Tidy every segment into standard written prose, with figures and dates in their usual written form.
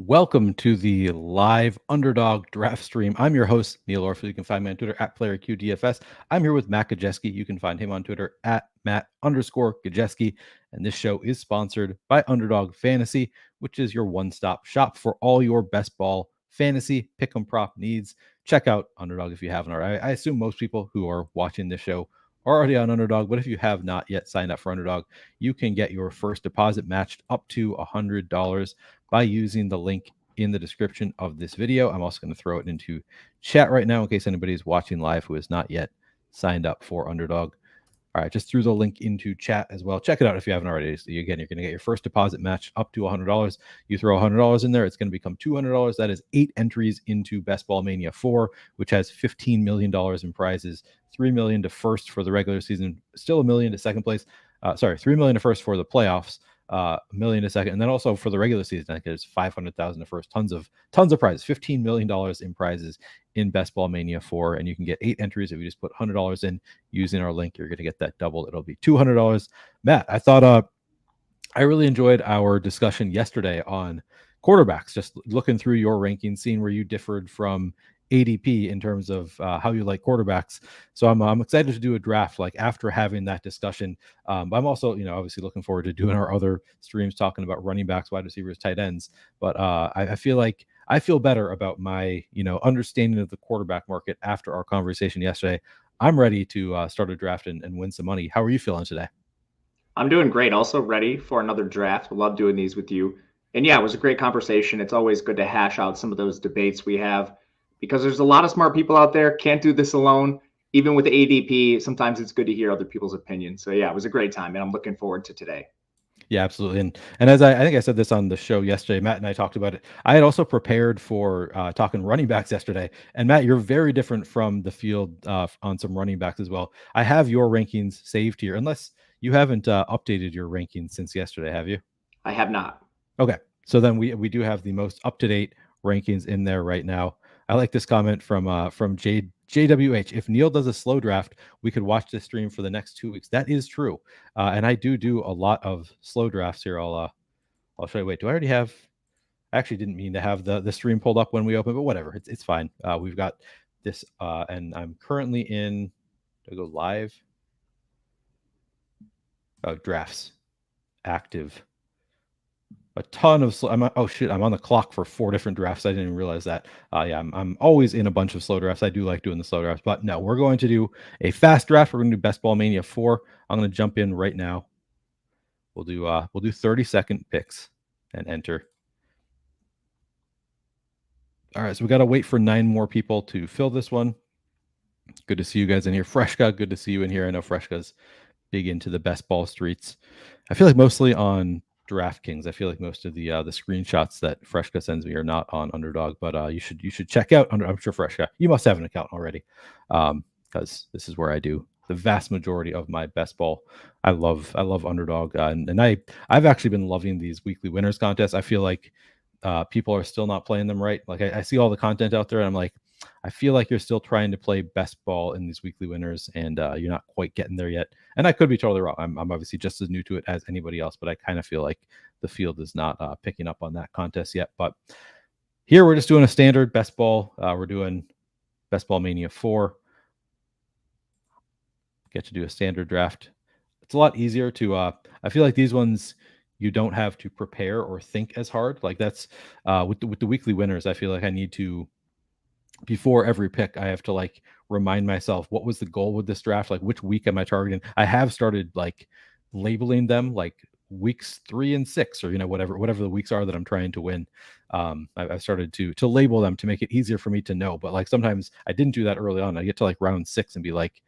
Welcome to the live Underdog draft stream. I'm your host, Neil Orfield. You can find me on Twitter at PlayerQDFS. I'm here with Matt Gajewski. You can find him on Twitter at Matt_Gajewski. And this show is sponsored by Underdog Fantasy, which is your one-stop shop for all your best ball fantasy pick 'em prop needs. Check out Underdog if you haven't already. I assume most people who are watching this show are already on Underdog, but if you have not yet signed up for Underdog, you can get your first deposit matched up to $100 by using the link in the description of this video. I'm also going to throw it into chat right now in case anybody is watching live who has not yet signed up for Underdog. All right, just threw the link into chat as well. Check it out if you haven't already. So again, you're going to get your first deposit match up to $100. You throw $100 in there, it's going to become $200. That is 8 entries into Ball Mania 4, which has $15 million in prizes, $3 million to first for the regular season, still $1 million to second place. $3 million to first for the playoffs, $1 million to second, and then also for the regular season, I think there's $500,000 to first. Tons of prizes, $15 million in prizes in Ball Mania 4, and you can get 8 entries if you just put $100 in using our link. You're going to get that doubled. It'll be $200. Matt, I thought I really enjoyed our discussion yesterday on quarterbacks, just looking through your rankings, seeing where you differed from ADP in terms of how you like quarterbacks. So I'm excited to do a draft like after having that discussion. I'm also, obviously looking forward to doing our other streams talking about running backs, wide receivers, tight ends. But I feel like I feel better about my, understanding of the quarterback market after our conversation yesterday. I'm ready to start a draft and win some money. How are you feeling today? I'm doing great. Also ready for another draft. Love doing these with you. And yeah, it was a great conversation. It's always good to hash out some of those debates we have because there's a lot of smart people out there. Can't do this alone. Even with ADP, sometimes it's good to hear other people's opinions. So yeah, it was a great time, and I'm looking forward to today. Yeah, absolutely. And as I think I said this on the show yesterday, Matt and I talked about it. I had also prepared for talking running backs yesterday. And Matt, you're very different from the field on some running backs as well. I have your rankings saved here, unless you haven't updated your rankings since yesterday, have you? I have not. Okay. So then we do have the most up-to-date rankings in there right now. I like this comment from JWH. If Neil does a slow draft, we could watch this stream for the next 2 weeks. That is true. And I do a lot of slow drafts here. I'll show you. Wait, do I already have? I actually didn't mean to have the stream pulled up when we open, but whatever. It's fine. We've got this, and I'm currently in. Do I go live? Oh, drafts active. A ton of I'm on the clock for 4 different drafts. I didn't even realize that. Yeah, I'm always in a bunch of slow drafts. I do like doing the slow drafts, but no, we're going to do a fast draft. We're going to do Ball Mania 4. I'm going to jump in right now. We'll do 30-second picks and enter. All right, so we got to wait for 9 more people to fill this one. Good to see you guys in here. Freshka, good to see you in here. I know Freshka's big into the best ball streets. I feel like mostly on DraftKings. I feel like most of the screenshots that Freshka sends me are not on Underdog, but you should check out I'm sure Freshka, you must have an account already, because this is where I do the vast majority of my best ball. I love Underdog, and I've actually been loving these weekly winners contests. I feel like people are still not playing them right. Like I see all the content out there, and I'm like, I feel like you're still trying to play best ball in these weekly winners, and you're not quite getting there yet. And I could be totally wrong. I'm obviously just as new to it as anybody else, but I kind of feel like the field is not picking up on that contest yet. But here we're just doing a standard best ball. We're doing Ball Mania 4. Get to do a standard draft. It's a lot easier to. I feel like these ones you don't have to prepare or think as hard. Like that's with the weekly winners. I feel like I need to. Before every pick, I have to like remind myself what was the goal with this draft, like which week am I targeting. I have started like labeling them like weeks 3 and 6, or whatever the weeks are that I'm trying to win. I've started to label them to make it easier for me to know. But like sometimes I didn't do that early on. I get to like round 6 and be like,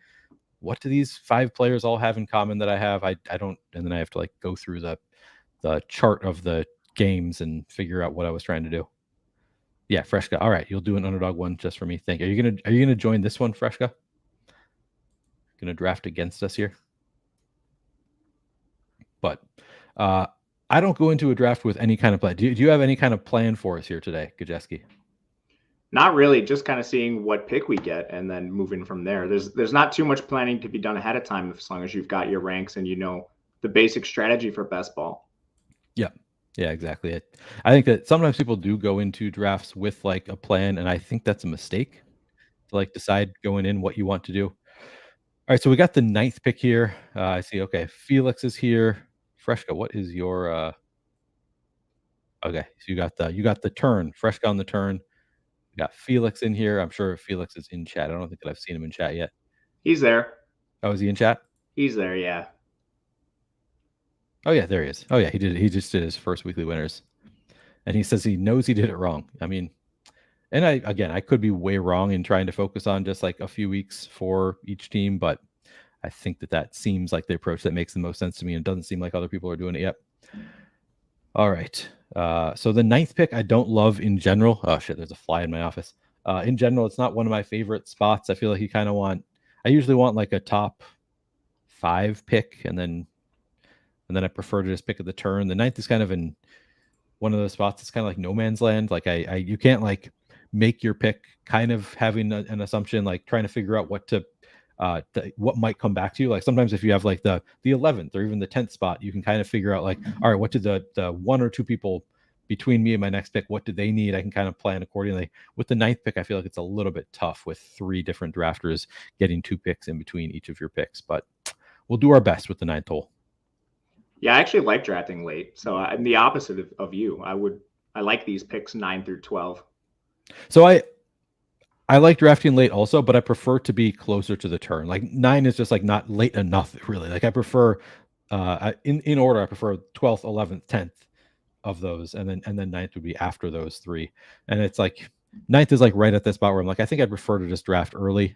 what do these 5 players all have in common that I have? I don't, and then I have to like go through the chart of the games and figure out what I was trying to do. Yeah, Freshka. All right, you'll do an Underdog one just for me. Thank you. Are you gonna join this one, Freshka? Gonna draft against us here. But I don't go into a draft with any kind of plan. Do you have any kind of plan for us here today, Gajewski? Not really, just kind of seeing what pick we get and then moving from there. There's not too much planning to be done ahead of time as long as you've got your ranks and you know the basic strategy for best ball. Yeah. Yeah, exactly. I think that sometimes people do go into drafts with like a plan, and I think that's a mistake to like decide going in what you want to do. All right, so we got the ninth pick here. I see. Okay, Felix is here. Freshka, what is your? Okay, so you got the turn. Freshka on the turn. We got Felix in here. I'm sure Felix is in chat. I don't think that I've seen him in chat yet. He's there. Oh, is he in chat? He's there. Yeah. Oh yeah, there he is. Oh yeah, he did. He just did his first weekly winners, and he says he knows he did it wrong. I mean, and I could be way wrong in trying to focus on just like a few weeks for each team, but I think that seems like the approach that makes the most sense to me, and it doesn't seem like other people are doing it yet. All right. So the ninth pick, I don't love in general. Oh shit, there's a fly in my office. In general, it's not one of my favorite spots. I feel like I usually want like a top 5 pick, and then I prefer to just pick at the turn. The ninth is kind of in one of those spots. It's kind of like no man's land. Like you can't like make your pick kind of having an assumption, like trying to figure out what might come back to you. Like sometimes if you have like the 11th or even the 10th spot, you can kind of figure out like, all right, what did the one or two people between me and my next pick, what do they need? I can kind of plan accordingly. With the ninth pick, I feel like it's a little bit tough with 3 different drafters getting 2 picks in between each of your picks, but we'll do our best with the ninth hole. Yeah, I actually like drafting late. So I'm the opposite of you. I like these picks 9 through 12. So I like drafting late also, but I prefer to be closer to the turn. Like 9 is just like not late enough, really. Like I prefer in order, I prefer 12th, 11th, 10th of those, and then ninth would be after those 3. And it's like ninth is like right at this spot where I'm like, I think I'd prefer to just draft early.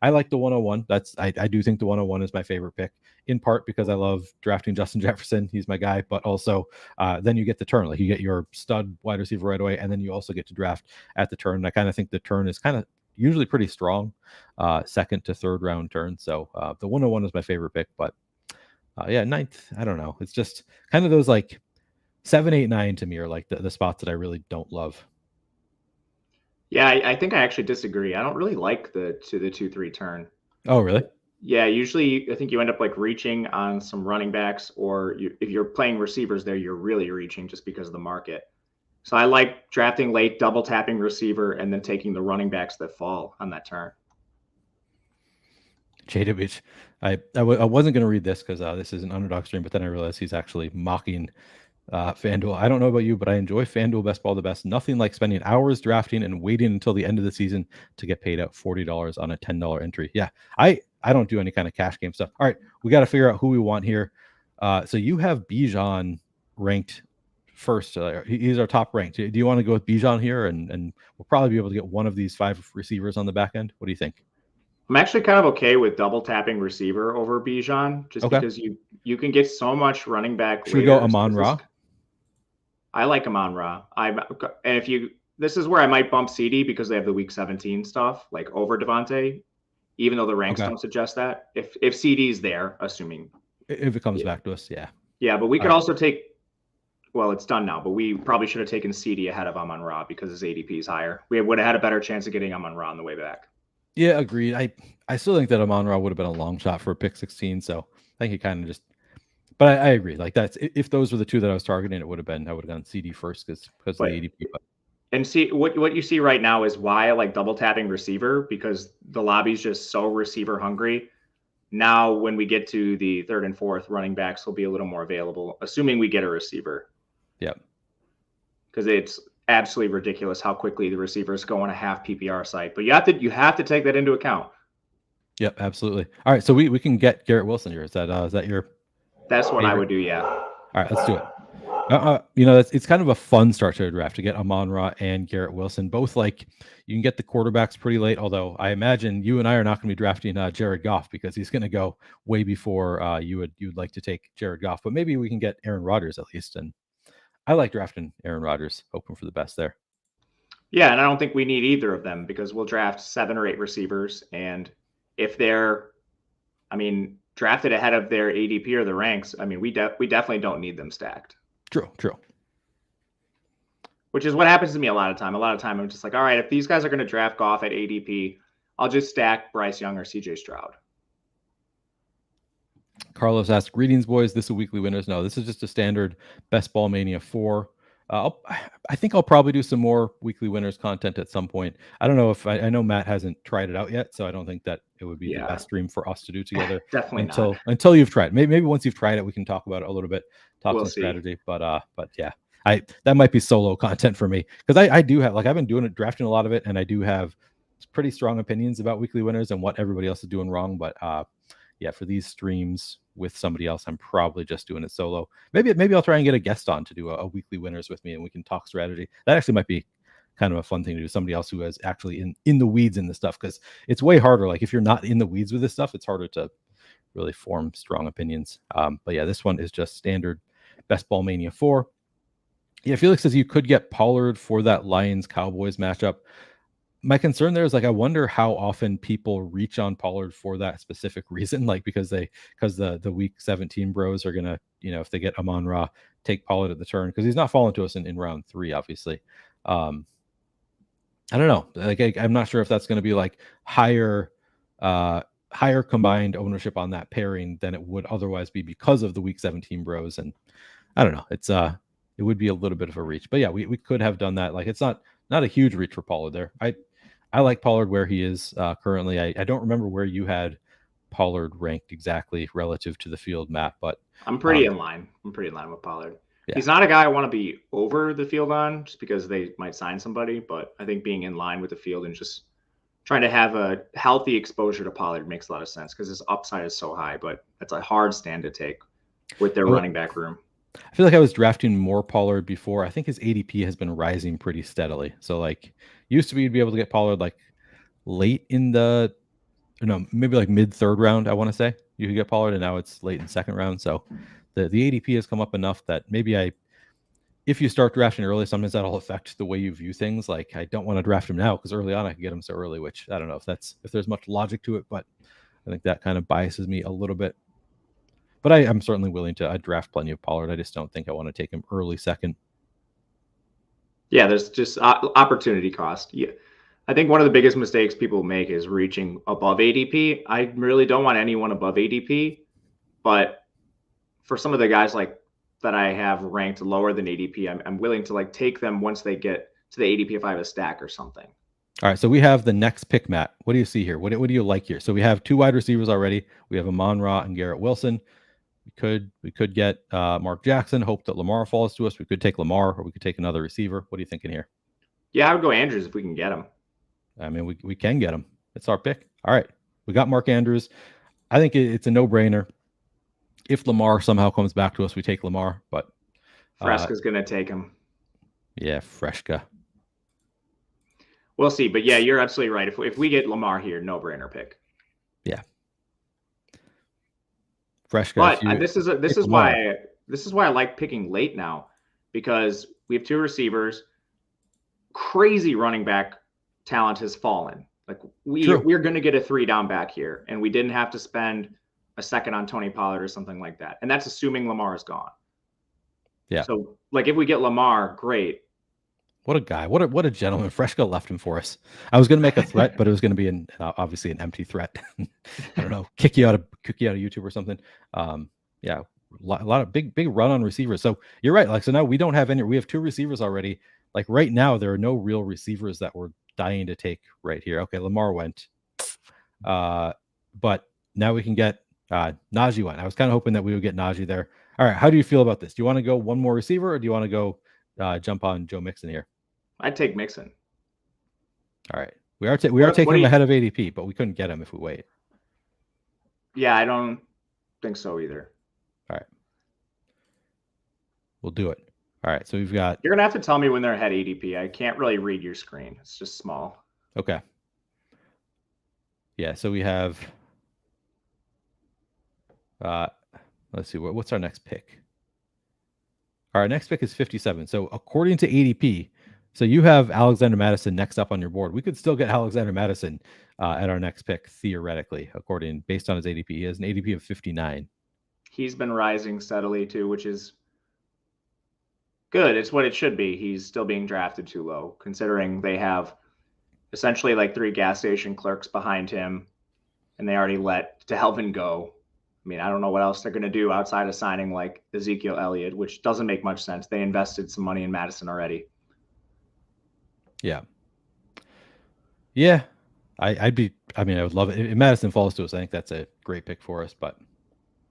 I like the 101. I do think the 101 is my favorite pick, in part because I love drafting Justin Jefferson. He's my guy, but also then you get the turn. Like you get your stud wide receiver right away, and then you also get to draft at the turn. And I kind of think the turn is kind of usually pretty strong, second to third round turn. So the 101 is my favorite pick, but yeah, ninth, I don't know. It's just kind of those like 7, 8, 9 to me are like the spots that I really don't love. Yeah, I think I actually disagree. I don't really like the 2-3 turn. Oh, really? Yeah, usually I think you end up like reaching on some running backs, or if you're playing receivers there, you're really reaching just because of the market. So I like drafting late, double tapping receiver, and then taking the running backs that fall on that turn. JW, I wasn't going to read this because this is an Underdog stream, but then I realized he's actually mocking FanDuel. I don't know about you, but I enjoy FanDuel Best Ball the best. Nothing like spending hours drafting and waiting until the end of the season to get paid out $40 on a $10 entry. Yeah, I don't do any kind of cash game stuff. All right, we got to figure out who we want here. So you have Bijan ranked first. He's our top ranked. Do you want to go with Bijan here? And we'll probably be able to get one of these 5 receivers on the back end. What do you think? I'm actually kind of okay with double tapping receiver over Bijan, just Okay. because you can get so much running back. Should we go Amon-Ra? I like Amon-Ra. This is where I might bump CD because they have the week 17 stuff, like over Devontae, even though the ranks don't suggest that. If CD's there, assuming if it comes back to us, yeah. Yeah, but we could also take. Well, it's done now, but we probably should have taken CD ahead of Amon-Ra because his ADP is higher. We would have had a better chance of getting Amon-Ra on the way back. Yeah, agreed. I still think that Amon-Ra would have been a long shot for a pick 16. So I think he kind of just. But I agree. Like that's if those were the 2 that I was targeting, I would have gone CD first because of the ADP. But. And see what you see right now is why I like double tapping receiver, because the lobby's just so receiver hungry. Now, when we get to the 3rd and 4th, running backs will be a little more available, assuming we get a receiver. Yep. Because it's absolutely ridiculous how quickly the receivers go on a half PPR site. But you have to take that into account. Yep, absolutely. All right, so we can get Garrett Wilson here. Is that your? That's what favorite? I would do. Yeah. All right, let's do it. It's kind of a fun start to a draft to get Amon-Ra and Garrett Wilson. Both like you can get the quarterbacks pretty late, although I imagine you and I are not going to be drafting Jared Goff because he's going to go way before you'd like to take Jared Goff. But maybe we can get Aaron Rodgers at least. And I like drafting Aaron Rodgers, hoping for the best there. Yeah, and I don't think we need either of them because we'll draft 7 or 8 receivers. And if they're, drafted ahead of their ADP or the ranks, we definitely don't need them stacked. True. Which is what happens to me a lot of time. A lot of time I'm just like, all right, if these guys are going to draft Goff at ADP, I'll just stack Bryce Young or CJ Stroud. Carlos asked, "Greetings, boys. This is weekly winners." No, this is just a standard Best Ball Mania 4. I think I'll probably do some more weekly winners content at some point. I don't know if I know Matt hasn't tried it out yet, so I don't think that it would be the Yeah, best stream for us to do together definitely not. until you've tried it. Maybe once you've tried it, we can talk about it a little bit, talk We'll some see. strategy. But yeah, that might be solo content for me because I do have, like, I've been doing it, drafting a lot of it, and I do have pretty strong opinions about weekly winners and what everybody else is doing wrong. But yeah, for these streams with somebody else, I'm probably just doing it solo. Maybe I'll try and get a guest on to do a weekly winners with me, and we can talk strategy. That actually might be kind of a fun thing to do. Somebody else who is actually in the weeds in this stuff, because it's way harder. Like, if you're not in the weeds with this stuff, it's harder to really form strong opinions. But yeah, this one is just standard Best Ball Mania 4. Yeah, Felix says you could get Pollard for that Lions Cowboys matchup. My concern there is, like, I wonder how often people reach on Pollard for that specific reason, like because the week 17 bros are gonna, if they get Amon Ra, take Pollard at the turn, because he's not falling to us in round 3, obviously. I don't know, like, I'm not sure if that's going to be like higher combined ownership on that pairing than it would otherwise be because of the week 17 bros. And I don't know, it would be a little bit of a reach, but yeah, we could have done that. Like, it's not a huge reach for Pollard there. I like Pollard where he is currently. I don't remember where you had Pollard ranked exactly relative to the field, Matt, but I'm pretty in line. I'm pretty in line with Pollard. Yeah. He's not a guy I want to be over the field on just because they might sign somebody, but I think being in line with the field and just trying to have a healthy exposure to Pollard makes a lot of sense because his upside is so high, but that's a hard stand to take with their running back room. I feel like I was drafting more Pollard before. I think his ADP has been rising pretty steadily. So, like, used to be you'd be able to get Pollard like late in the, maybe like mid 3rd round, I want to say you could get Pollard, and now it's late in 2nd round. So the ADP has come up enough that maybe if you start drafting early, sometimes that'll affect the way you view things. Like, I don't want to draft him now because early on I could get him so early, which I don't know if there's much logic to it, but I think that kind of biases me a little bit. But I'm certainly willing to draft plenty of Pollard. I just don't think I want to take him early 2nd. Yeah, there's just opportunity cost. Yeah, I think one of the biggest mistakes people make is reaching above ADP. I really don't want anyone above ADP, but for some of the guys like that I have ranked lower than ADP, I'm willing to like take them once they get to the ADP if I have a stack or something. All right, so we have the next pick, Matt. What do you see here? What do you like here? So we have 2 wide receivers already. We have Amon Ra and Garrett Wilson. We could get Mark Jackson. Hope that Lamar falls to us. We could take Lamar, or we could take another receiver. What are you thinking here? Yeah, I would go Andrews if we can get him. I mean, we can get him. It's our pick. All right, we got Mark Andrews. I think it's a no-brainer. If Lamar somehow comes back to us, we take Lamar. But Fresca's going to take him. Yeah, Fresca. We'll see. But yeah, you're absolutely right. If we get Lamar here, no-brainer pick. Yeah. Fresca. But this is why I like picking late now, because we have 2 receivers. Crazy running back talent has fallen. Like, we're going to get a 3 down back here, and we didn't have to spend a 2nd on Tony Pollard or something like that. And that's assuming Lamar is gone. Yeah. So, like, if we get Lamar, great. What a guy. What a gentleman. Fresca left him for us. I was going to make a threat, but it was going to be obviously an empty threat. I don't know, kick you out of YouTube or something. Yeah, a lot of big run on receivers. So you're right. Like, so now we don't have any. We have 2 receivers already. Like, right now there are no real receivers that we're dying to take right here. Okay, Lamar went, but now we can get Najee went. I was kind of hoping that we would get Najee there. All right, how do you feel about this? Do you want to go one more receiver, or do you want to go jump on Joe Mixon here? I'd take Mixon. All right, we are taking him ahead of ADP, but we couldn't get him if we wait. Yeah, I don't think so either. All right, we'll do it. All right, so we've got. You're gonna have to tell me when they're ahead ADP. I can't really read your screen. It's just small. Okay. Yeah, so we have. Let's see, what's our next pick? Our next pick is 57. So according to ADP, so you have Alexander Mattison next up on your board. We could still get Alexander Mattison at our next pick, theoretically, based on his ADP. He has an ADP of 59. He's been rising steadily too, which is good. It's what it should be. He's still being drafted too low, considering they have essentially like 3 gas station clerks behind him, and they already let DeHelvin go. I mean, I don't know what else they're going to do outside of signing like Ezekiel Elliott, which doesn't make much sense. They invested some money in Madison already. Yeah. Yeah. I would love it. If Madison falls to us, I think that's a great pick for us, but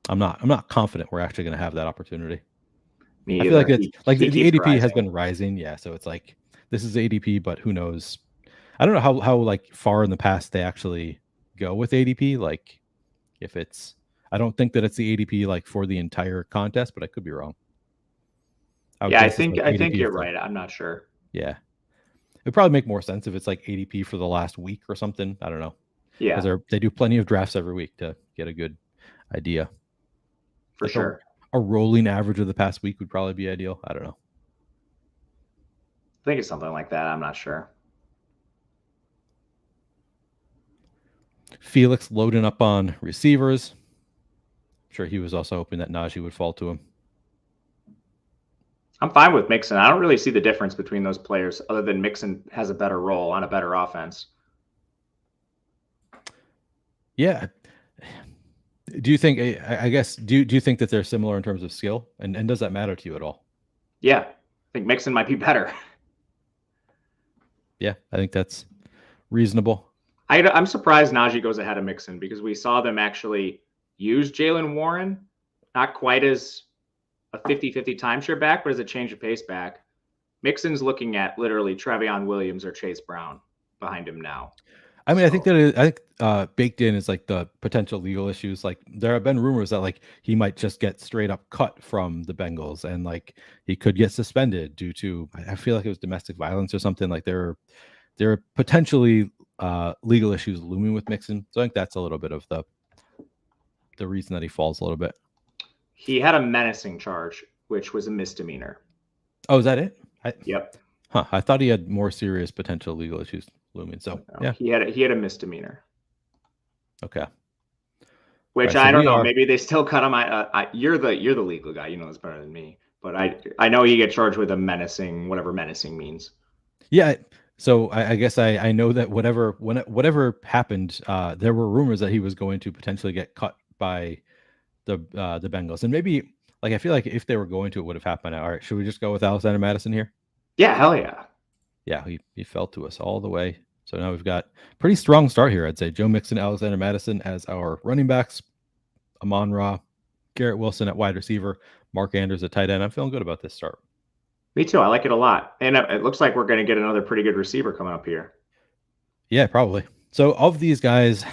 I'm not confident we're actually going to have that opportunity. Me I feel either. like it's like he the keeps ADP has rising. been rising. Yeah. So it's like, this is ADP, but who knows? I don't know how like far in the past they actually go with ADP. Like if it's, I don't think that it's the ADP like for the entire contest, but I could be wrong. I would Yeah, guess it's like I think ADP you're of the, right. I'm not sure. yeah. It'd probably make more sense if it's like ADP for the last week or something. I don't know. Yeah, Because they do plenty of drafts every week to get a good idea. for Like sure. a rolling average of the past week would probably be ideal. I don't know. I think it's something like that. I'm not sure. Felix loading up on receivers. I'm sure he was also hoping that Najee would fall to him. I'm fine with Mixon. I don't really see the difference between those players other than Mixon has a better role on a better offense. Yeah. Do you think, I guess, do you think that they're similar in terms of skill? And does that matter to you at all? Yeah, I think Mixon might be better. Yeah, I think that's reasonable. I'm surprised Najee goes ahead of Mixon because we saw them actually use Jalen Warren, not quite as a 50-50 timeshare back, but as a change of pace back. Mixon's looking at literally Trevion Williams or Chase Brown behind him now. I mean, I think baked in is like the potential legal issues. Like there have been rumors that like he might just get straight up cut from the Bengals and like he could get suspended due to, I feel like it was domestic violence or something. Like there are potentially legal issues looming with Mixon. So I think that's a little bit of the reason that he falls a little bit. He had a menacing charge, which was a misdemeanor. Oh, is that it? Yep. Huh. I thought he had more serious potential legal issues looming. So No, yeah, he had a misdemeanor. okay. Which Right, so I don't know. Maybe they still cut him. You're the legal guy. You know this better than me. But I know he get charged with a menacing, whatever menacing means. Yeah. So I guess I know that whatever happened, there were rumors that he was going to potentially get cut by the Bengals, and maybe like I feel like if they were going to, it would have happened. All right, should we just go with Alexander Madison here? Yeah, hell yeah. Yeah, he fell to us all the way. So now we've got pretty strong start here. I'd say Joe Mixon, Alexander Madison as our running backs, Amon-Ra, Garrett Wilson at wide receiver, Mark Andrews at tight end. I'm feeling good about this start. Me too. I like it a lot. And it looks like we're going to get another pretty good receiver coming up here. Yeah, probably. So of these guys,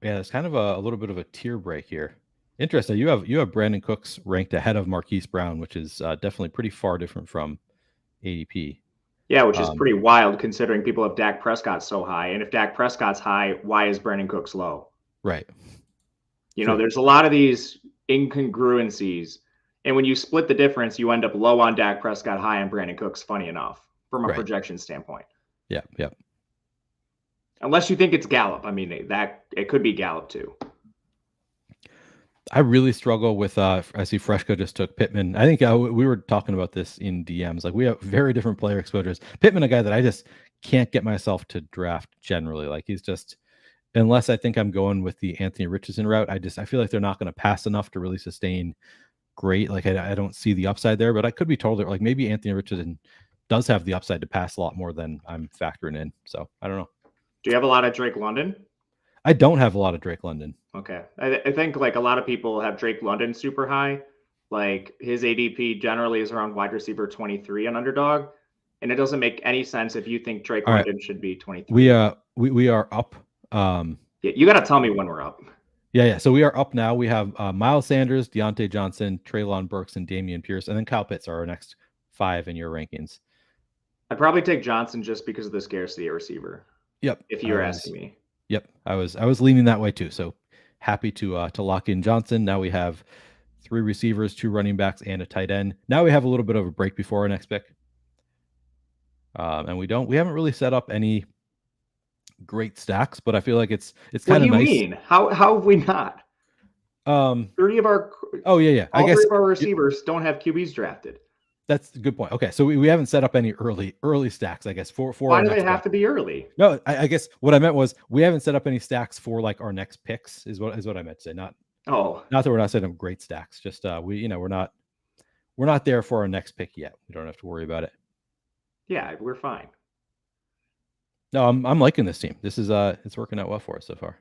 yeah, it's kind of a little bit of a tier break here. Interesting. You have Brandon Cooks ranked ahead of Marquise Brown, which is definitely pretty far different from ADP. Yeah, which is pretty wild considering people have Dak Prescott so high. And if Dak Prescott's high, why is Brandon Cooks low? Right. You know, there's a lot of these incongruencies. And when you split the difference, you end up low on Dak Prescott, high on Brandon Cooks, funny enough, from a projection standpoint. Yeah, yeah. Unless you think it's Gallup. I mean, it could be Gallup too. I really struggle with I see Freshco just took Pittman. I think we were talking about this in DMs. Like we have very different player exposures. Pittman, a guy that I just can't get myself to draft generally. Like he's just, unless I think I'm going with the Anthony Richardson route, I feel like they're not going to pass enough to really sustain great. Like I don't see the upside there, but I could be totally like maybe Anthony Richardson does have the upside to pass a lot more than I'm factoring in. So I don't know. Do you have a lot of Drake London? I don't have a lot of Drake London. Okay. I think like a lot of people have Drake London super high. Like his ADP generally is around wide receiver 23 on Underdog. And it doesn't make any sense if you think Drake London should be 23. We are up. Yeah, you got to tell me when we're up. Yeah. So we are up now. We have Miles Sanders, Deontay Johnson, Treylon Burks, and Damian Pierce. And then Kyle Pitts are our next 5 in your rankings. I'd probably take Johnson just because of the scarcity of receiver. Yep. If you're asking me. Yep. I was leaning that way too. So happy to lock in Johnson. Now we have 3 receivers, 2 running backs, and a tight end. Now we have a little bit of a break before our next pick. And we haven't really set up any great stacks, but I feel like it's kind of nice. What do you mean? How have we not? 3 of our I guess 3 of our receivers don't have QBs drafted. That's a good point. Okay, so we haven't set up any early stacks, I guess, for Why our do they next have draft. to be early? No, I guess what I meant was we haven't set up any stacks for like our next picks. Is what I meant to say. Not that we're not setting up great stacks. Just we're not there for our next pick yet. We don't have to worry about it. Yeah, we're fine. No, I'm liking this team. This is it's working out well for us so far.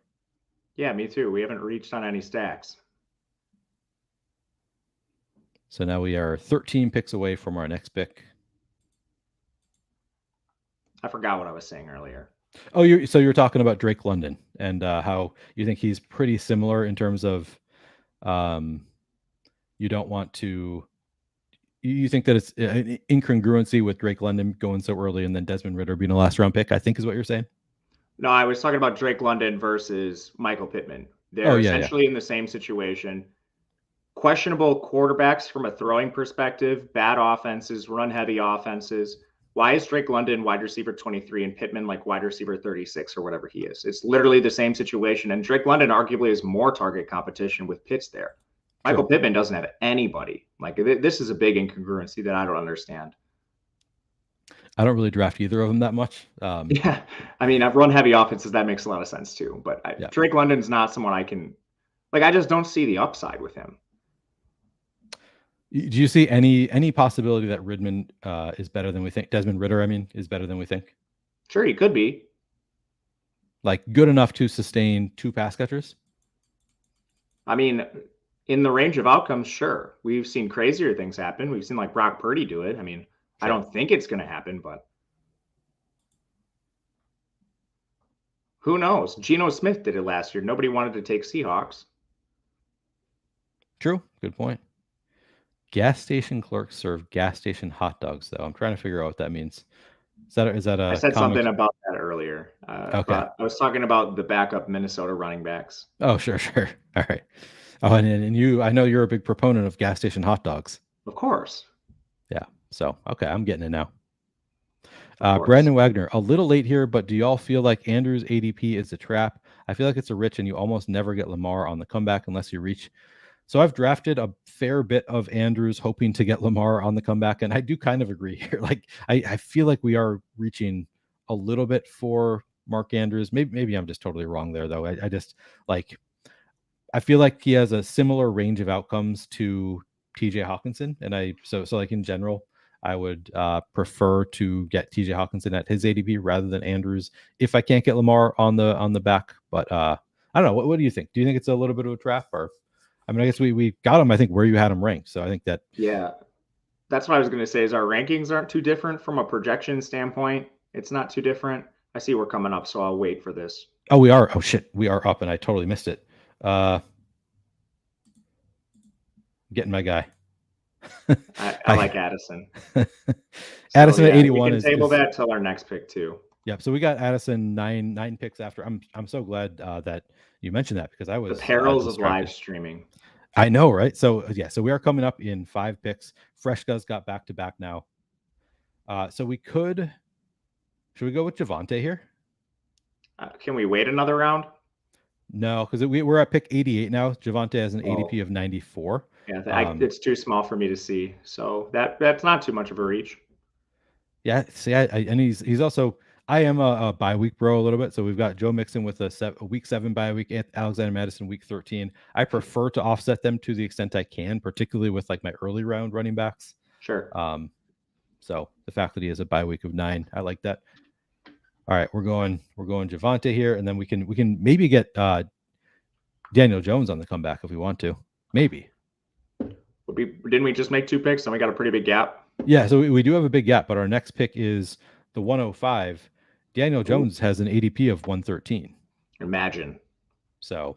Yeah, me too. We haven't reached on any stacks. So now we are 13 picks away from our next pick. I forgot what I was saying earlier. Oh, you're talking about Drake London and how you think he's pretty similar in terms of you don't want to. You think that it's an incongruency with Drake London going so early and then Desmond Ridder being a last round pick, I think is what you're saying. No, I was talking about Drake London versus Michael Pittman. They're essentially in the same situation. Questionable quarterbacks from a throwing perspective, bad offenses, run heavy offenses. Why is Drake London wide receiver 23 and Pittman like wide receiver 36 or whatever he is? It's literally the same situation. And Drake London arguably has more target competition with Pitts there. Michael Pittman doesn't have anybody. Like this is a big incongruency that I don't understand. I don't really draft either of them that much. Yeah, I mean, I've run heavy offenses. That makes a lot of sense too. But Drake London's not someone I can, like, I just don't see the upside with him. Do you see any possibility that Ridman is better than we think? Desmond Ridder, I mean, is better than we think? Sure, he could be. Like good enough to sustain 2 pass catchers? I mean, in the range of outcomes, sure. We've seen crazier things happen. We've seen like Brock Purdy do it. I mean, sure. I don't think it's going to happen, but who knows? Geno Smith did it last year. Nobody wanted to take Seahawks. True. Good point. Gas station clerks serve gas station hot dogs, though. I'm trying to figure out what that means. Is that a I said something about that earlier. Okay. I was talking about the backup Minnesota running backs. Oh, sure. All right. Oh, and you, I know you're a big proponent of gas station hot dogs. Of course. Yeah. So, okay, I'm getting it now. Brandon Wagner, a little late here, but do y'all feel like Andrews ADP is a trap? I feel like it's a rich and you almost never get Lamar on the comeback unless you reach. So I've drafted a fair bit of Andrews hoping to get Lamar on the comeback. And I do kind of agree here. Like, I feel like we are reaching a little bit for Mark Andrews. Maybe I'm just totally wrong there, though. I just like, I feel like he has a similar range of outcomes to TJ Hawkinson. And so like in general, I would prefer to get TJ Hawkinson at his ADP rather than Andrews if I can't get Lamar on the back. But I don't know. What do you think? Do you think it's a little bit of a trap? Or, I mean, I guess we got him, I think, where you had him ranked. So I think that. Yeah, that's what I was going to say is our rankings aren't too different from a projection standpoint. It's not too different. I see we're coming up, so I'll wait for this. Oh, we are. Oh, shit. We are up, and I totally missed it. Getting my guy. I like Addison. Addison at 81 we can table that till our next pick too. Yep. So we got Addison nine picks after. I'm so glad that you mentioned that because I was the perils of live streaming. I know, right? So yeah, so we are coming up in 5 picks. Freshguz got back to back now. So should we go with Javonte here? Can we wait another round? No, because we're at pick 88 now. Javonte has an ADP of 94. Yeah, it's too small for me to see. So that's not too much of a reach. Yeah, see, and he's also. I am a bye week bro a little bit, so we've got Joe Mixon with a week 7 bye week, Alexander Madison week 13. I prefer to offset them to the extent I can, particularly with like my early round running backs. Sure. So the fact that he has a bye week of 9, I like that. All right, we're going Javonte here, and then we can maybe get Daniel Jones on the comeback if we want to. Maybe. Didn't we just make 2 picks and we got a pretty big gap? Yeah, so we do have a big gap, but our next pick is the 105. Daniel Jones has an ADP of 113. Imagine. So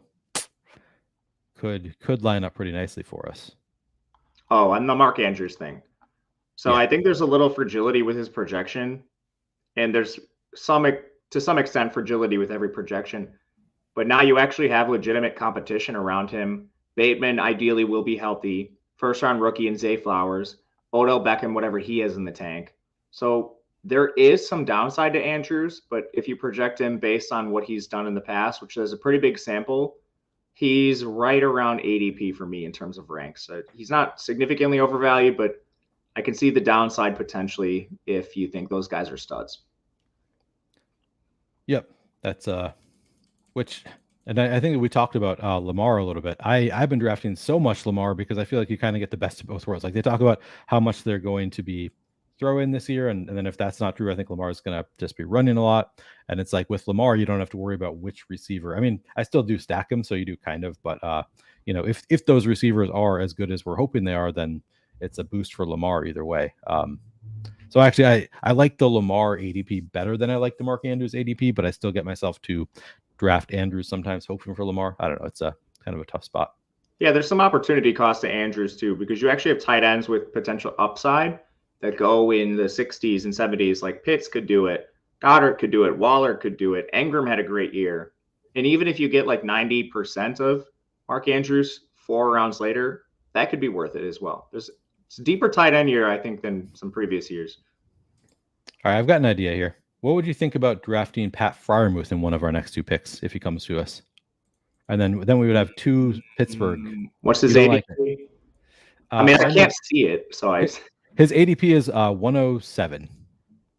could line up pretty nicely for us. Oh, and the Mark Andrews thing. So yeah. I think there's a little fragility with his projection, and there's to some extent fragility with every projection. But now you actually have legitimate competition around him. Bateman ideally will be healthy. First round rookie in Zay Flowers. Odell Beckham, whatever he has in the tank. So there is some downside to Andrews, but if you project him based on what he's done in the past, which is a pretty big sample, he's right around ADP for me in terms of ranks. So he's not significantly overvalued, but I can see the downside potentially if you think those guys are studs. Yep, that's which, and I think we talked about Lamar a little bit. I've been drafting so much Lamar because I feel like you kind of get the best of both worlds. Like they talk about how much they're going to be throw in this year, and then if that's not true, I think Lamar is going to just be running a lot. And it's like with Lamar, you don't have to worry about which receiver. I mean, I still do stack him, so you do kind of, but you know, if those receivers are as good as we're hoping they are, then it's a boost for Lamar either way. So actually, I like the Lamar ADP better than I like the Mark Andrews ADP, but I still get myself to draft Andrews sometimes, hoping for Lamar. I don't know. It's a kind of a tough spot. Yeah, there's some opportunity cost to Andrews too, because you actually have tight ends with potential upside that go in the 60s and 70s. Like Pitts could do it, Goddard could do it, Waller could do it. Engram had a great year. And even if you get like 90% of Mark Andrews 4 rounds later, that could be worth it as well. It's a deeper tight end year, I think, than some previous years. All right, I've got an idea here. What would you think about drafting Pat Freiermuth in one of our next 2 picks if he comes to us? And then we would have 2 Pittsburgh. What's his ADP? Like I mean, I can't see it, so his ADP is 107.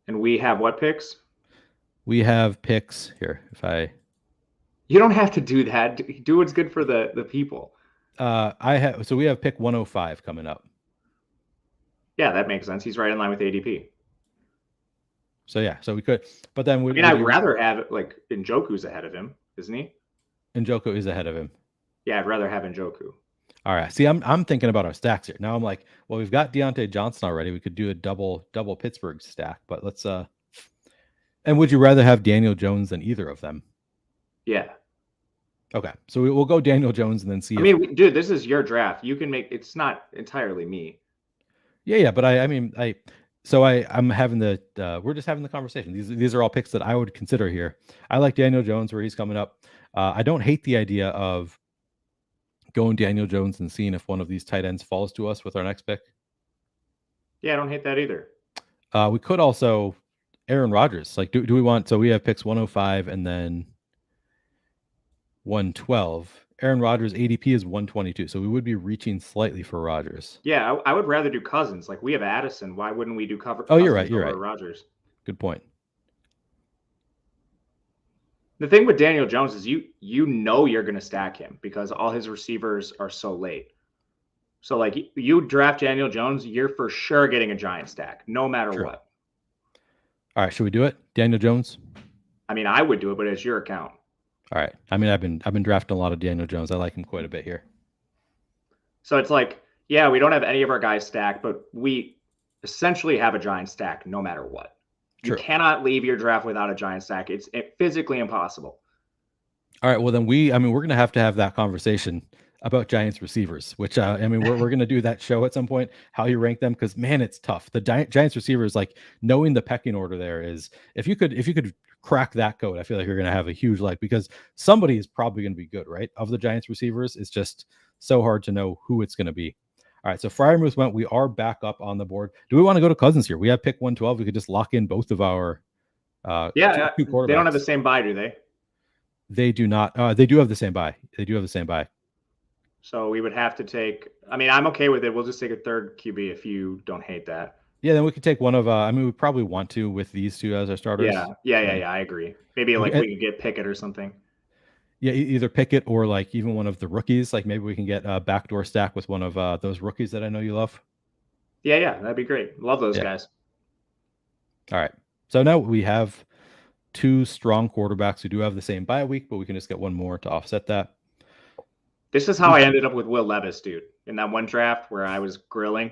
And we have what picks? We have picks here. You don't have to do that. Do what's good for the people. So we have pick 105 coming up. Yeah, that makes sense. He's right in line with ADP. So yeah, so we could, but then I'd rather have it like Njoku's ahead of him, isn't he? Njoku is ahead of him. Yeah, I'd rather have Njoku. All right. See, I'm thinking about our stacks here. Now I'm like, well, we've got Deontay Johnson already. We could do a double Pittsburgh stack, but let's and would you rather have Daniel Jones than either of them? Yeah. Okay. So we'll go Daniel Jones and then see. Dude, this is your draft. You can make it's not entirely me. Yeah, but I'm having we're just having the conversation. These are all picks that I would consider here. I like Daniel Jones where he's coming up. I don't hate the idea of going Daniel Jones and seeing if one of these tight ends falls to us with our next pick. Yeah, I don't hate that either. We could also Aaron Rodgers. Like, do we want? So we have picks 105 and then 112. Aaron Rodgers' ADP is 122, so we would be reaching slightly for Rodgers. Yeah, I would rather do Cousins. Like we have Addison. Why wouldn't we do cover? Oh, you're right. You're right. Rodgers. Good point. The thing with Daniel Jones is you know you're going to stack him because all his receivers are so late. So like you draft Daniel Jones, you're for sure getting a giant stack, no matter what. All right, should we do it, Daniel Jones? I mean, I would do it, but it's your account. All right. I mean, I've been drafting a lot of Daniel Jones. I like him quite a bit here. So it's like, yeah, we don't have any of our guys stacked, but we essentially have a giant stack no matter what. True. You cannot leave your draft without a giant stack. It's physically impossible. All right. Well, then we're going to have that conversation about Giants receivers, which we're going to do that show at some point, how you rank them. Cause man, it's tough. The Giants receivers, like knowing the pecking order there is if you could crack that code, I feel like you're going to have a huge leg because somebody is probably going to be good, right? Of the Giants receivers, it's just so hard to know who it's going to be. All right, so Freiermuth went. We are back up on the board. Do we want to go to Cousins here? We have pick 112. We could just lock in both of our two quarterbacks. They don't have the same buy, do they? They do not. They do have the same buy. So we would have to take. I mean, I'm okay with it. We'll just take a third QB if you don't hate that. Yeah, then we could take one of. We probably want to with these two as our starters. Yeah. I agree. Maybe like we could get Pickett or something. Yeah, either Pickett or like even one of the rookies. Like maybe we can get a backdoor stack with one of those rookies that I know you love. Yeah, that'd be great. Love those guys. All right. So now we have 2 strong quarterbacks who do have the same bye week, but we can just get one more to offset that. This is how I ended up with Will Levis, dude, in that one draft where I was grilling.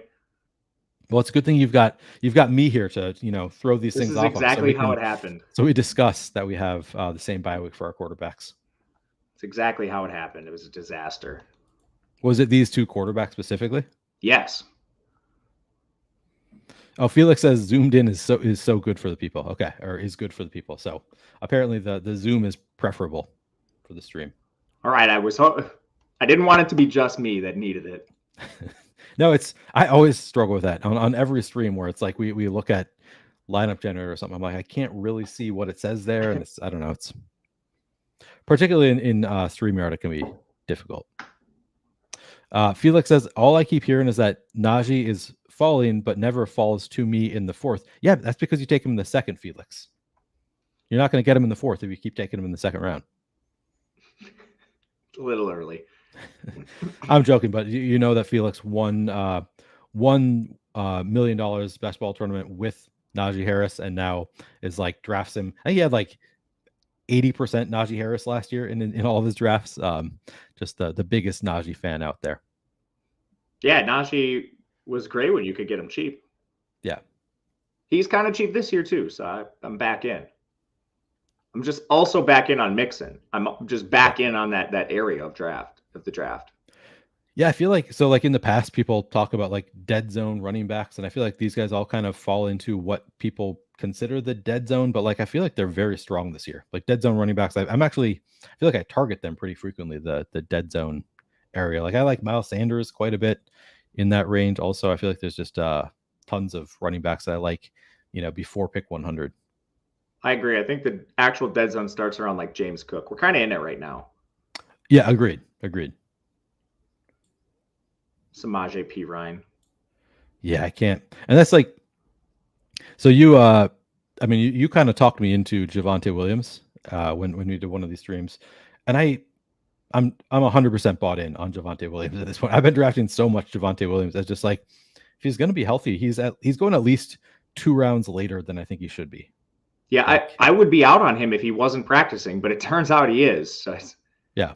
Well, it's a good thing you've got me here to throw these things off. This is exactly how it happened. So we discussed that we have the same bye week for our quarterbacks. It's exactly how it happened. It was a disaster. Was it these 2 quarterbacks specifically? Yes. Oh, Felix says zoomed in is so good for the people. Okay, or is good for the people. So apparently the Zoom is preferable for the stream. All right, I didn't want it to be just me that needed it. No, I always struggle with that on every stream where it's like we look at lineup generator or something. I'm like, I can't really see what it says there, and I don't know. It's particularly in StreamYard, it can be difficult. Felix says, all I keep hearing is that Najee is falling, but never falls to me in the fourth. Yeah, that's because you take him in the second, Felix. You're not going to get him in the fourth if you keep taking him in the second round. It's a little early. I'm joking, but you know that Felix won $1 million best ball tournament with Najee Harris, and now is like drafts him. I think he had like 80% Najee Harris last year in all of his drafts. Just the biggest Najee fan out there. Yeah, Najee was great when you could get him cheap. Yeah. He's kind of cheap this year too, so I'm back in. I'm just also back in on Mixon. I'm just back in on that area of the draft. Yeah, I feel like like in the past, people talk about like dead zone running backs, and I feel like these guys all kind of fall into what people consider the dead zone, but like I feel like they're very strong this year. Like dead zone running backs, I feel like I target them pretty frequently, the dead zone area. Like I like Miles Sanders quite a bit in that range. Also, I feel like there's just tons of running backs that I like, before pick 100. I agree. I think the actual dead zone starts around like James Cook. We're kind of in it right now. Yeah, agreed. Samaje P. Ryan. Yeah, I can't. And that's like, so you, you kind of talked me into Javonte Williams when we did one of these streams, and I'm 100% bought in on Javonte Williams at this point. I've been drafting so much Javonte Williams as just like, if he's going to be healthy, he's going at least 2 rounds later than I think he should be. Yeah, like, I would be out on him if he wasn't practicing, but it turns out he is. So yeah.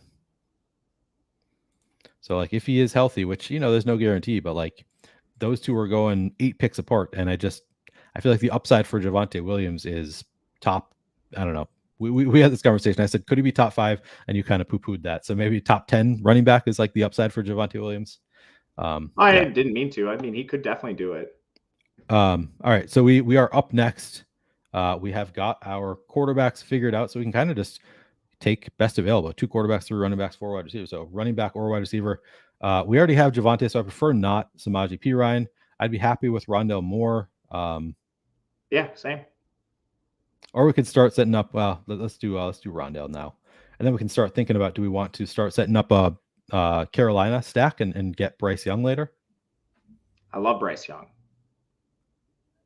So like if he is healthy, which there's no guarantee, but like those two are going 8 picks apart, and I feel like the upside for Javonte Williams is top. I don't know. We had this conversation. I said, could he be top 5? And you kind of poo-pooed that. So maybe top 10 running back is like the upside for Javonte Williams. I didn't mean to. I mean, he could definitely do it. All right. So we are up next. We have got our quarterbacks figured out, so we can kind of just take best available. 2 quarterbacks, 3 running backs, 4 wide receivers. So running back or wide receiver. We already have Javonte, so I prefer not Samaje P. Ryan. I'd be happy with Rondale Moore. Yeah, same. Or we could start setting up. Well, let's do Rondale now, and then we can start thinking about, do we want to start setting up a Carolina stack and get Bryce Young later? I love Bryce Young.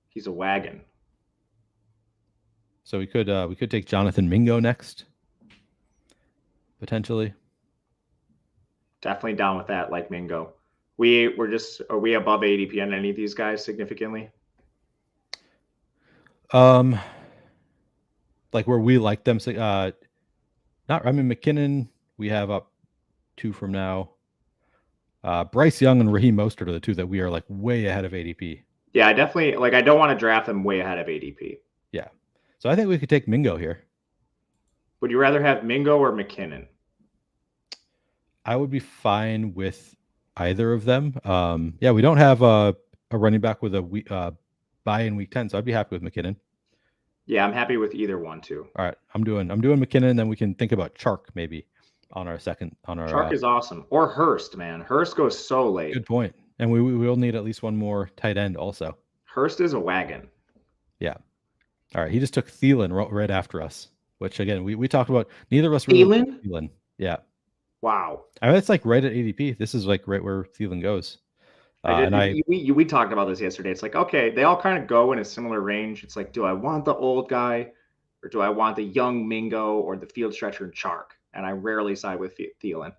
He's a wagon. So we could take Jonathan Mingo next, potentially. Definitely down with that, like Mingo. Are we above ADP on any of these guys significantly? Like where we like them. McKinnon, we have up 2 from now. Bryce Young and Raheem Mostert are the 2 that we are like way ahead of ADP. Yeah, I definitely I don't want to draft them way ahead of ADP. Yeah. So I think we could take Mingo here. Would you rather have Mingo or McKinnon? I would be fine with either of them. Yeah, we don't have a running back with a bye in week 10, so I'd be happy with McKinnon. Yeah, I'm happy with either one too. All right, I'm doing McKinnon, then we can think about Chark maybe on our second. Chark is awesome. Or Hurst, man. Hurst goes so late. Good point. And we will need at least one more tight end also. Hurst is a wagon. Yeah. All right, he just took Thielen right after us, which again we talked about. Neither of us really Thielen. Thielen. Yeah. Wow. I mean, it's like right at ADP. This is like right where Thielen goes. We talked about this yesterday. It's like, okay, they all kind of go in a similar range. It's like, do I want the old guy, or do I want the young Mingo or the field stretcher and Chark? And I rarely side with Thielen.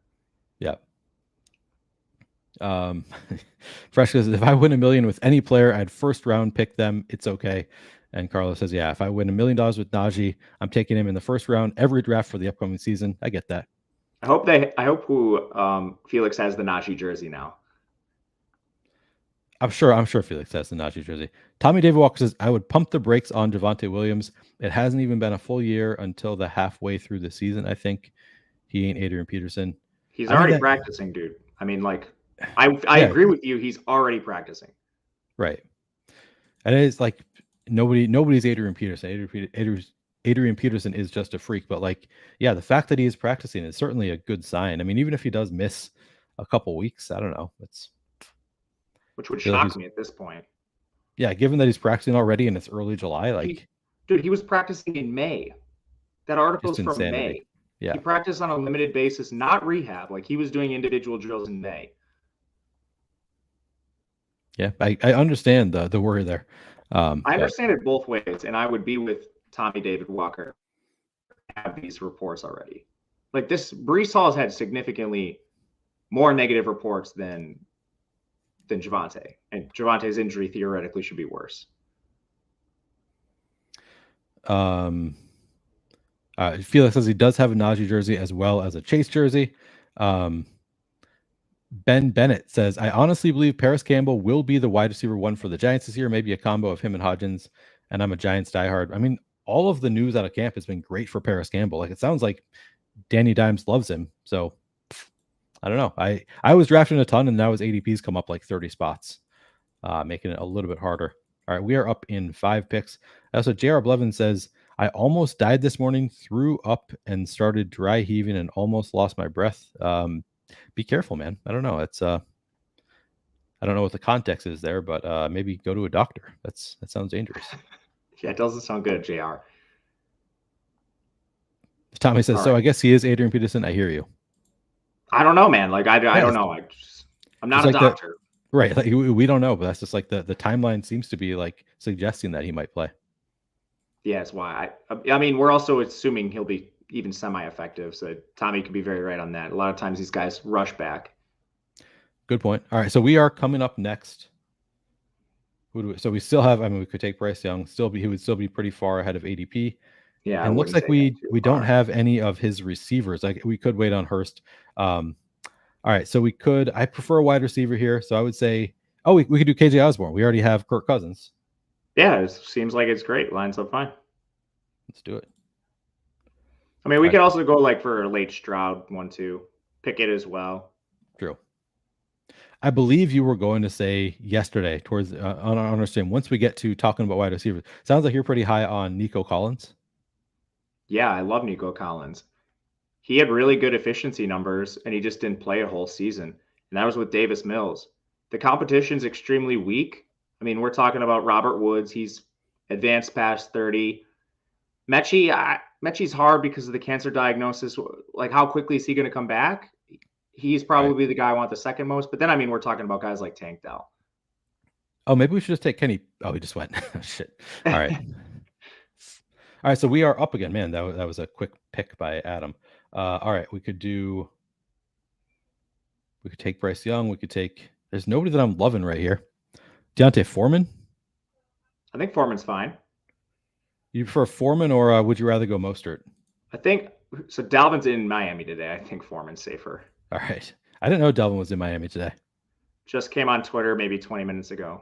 Yeah. Fresh says, if I win $1 million with any player, I'd first round pick them. It's okay. And Carlos says, yeah, if I win $1 million with Najee, I'm taking him in the first round every draft for the upcoming season. I get that. I hope Felix has the Najee jersey now. I'm sure Felix has the Najee jersey. Tommy David Walker says, I would pump the brakes on Javonte Williams. It hasn't even been a full year until the halfway through the season. I think he ain't Adrian Peterson. He's already practicing, dude. I mean, like, I agree with you. He's already practicing. Right. And it is like nobody's Adrian Peterson. Adrian Peterson is just a freak, but like, yeah, the fact that he is practicing is certainly a good sign. I mean, even if he does miss a couple weeks, I don't know. Which would shock me at this point. Yeah, given that he's practicing already and it's early July, like, he was practicing in May. That article's from May. Yeah, he practiced on a limited basis, not rehab. Like, he was doing individual drills in May. Yeah, I understand the worry there. I But understand it both ways, and I would be with Tommy David Walker. Have these reports already. Like this, Brees Hall has had significantly more negative reports than Javonte, and Javonte's injury theoretically should be worse. Felix says he does have a Najee jersey as well as a Chase jersey. Ben Bennett says, I honestly believe Paris Campbell will be the wide receiver one for the Giants this year, maybe a combo of him and Hodgins. And I'm a Giants diehard. I mean, all of the news out of camp has been great for Paris Campbell. Like, it sounds like Danny Dimes loves him. So I don't know. I was drafting a ton, and now his ADP's come up like 30 spots, making it a little bit harder. All right, we are up in 5 picks. So J.R. Blevin says, I almost died this morning, threw up and started dry heaving and almost lost my breath. Be careful, man. I don't know. It's I don't know what the context is there, but maybe go to a doctor. That sounds dangerous. Yeah, it doesn't sound good, JR. Tommy says, so I guess he is Adrian Peterson. I hear you. I don't know, man. Like I don't know. I'm not a doctor. Right. Like we don't know, but that's just like the timeline seems to be like suggesting that he might play. Yeah, that's why. I mean, we're also assuming he'll be even semi-effective. So Tommy could be very right on that. A lot of times these guys rush back. Good point. All right, so we are coming up next. So we still have. I mean, we could take Bryce Young. He would still be pretty far ahead of ADP. Yeah, and it looks like we don't have any of his receivers. Like we could wait on Hurst. All right, so we could. I prefer a wide receiver here, so I would say, we could do KJ Osborne. We already have Kirk Cousins. Yeah, it seems like it's great. Lines up fine. Let's do it. I mean, we could also go like for a late Stroud 1-2, pick it as well. True. I believe you were going to say yesterday towards on our stream, once we get to talking about wide receivers, sounds like you're pretty high on Nico Collins. Yeah, I love Nico Collins. He had really good efficiency numbers, and he just didn't play a whole season. And that was with Davis Mills. The competition's extremely weak. I mean, we're talking about Robert Woods. He's advanced past 30. Mechie's hard because of the cancer diagnosis. Like, how quickly is he going to come back? He's probably the guy I want the second most. But then, I mean, we're talking about guys like Tank Dell. Oh, maybe we should just take Kenny. Oh, he just went. Shit. All right. All right, so we are up again. Man, that was a quick pick by Adam. All right, we could take Bryce Young. There's nobody that I'm loving right here. Deontay Foreman? I think Foreman's fine. You prefer Foreman, or would you rather go Mostert? I think so. Dalvin's in Miami today. I think Foreman's safer. All right. I didn't know Dalvin was in Miami today. Just came on Twitter maybe 20 minutes ago.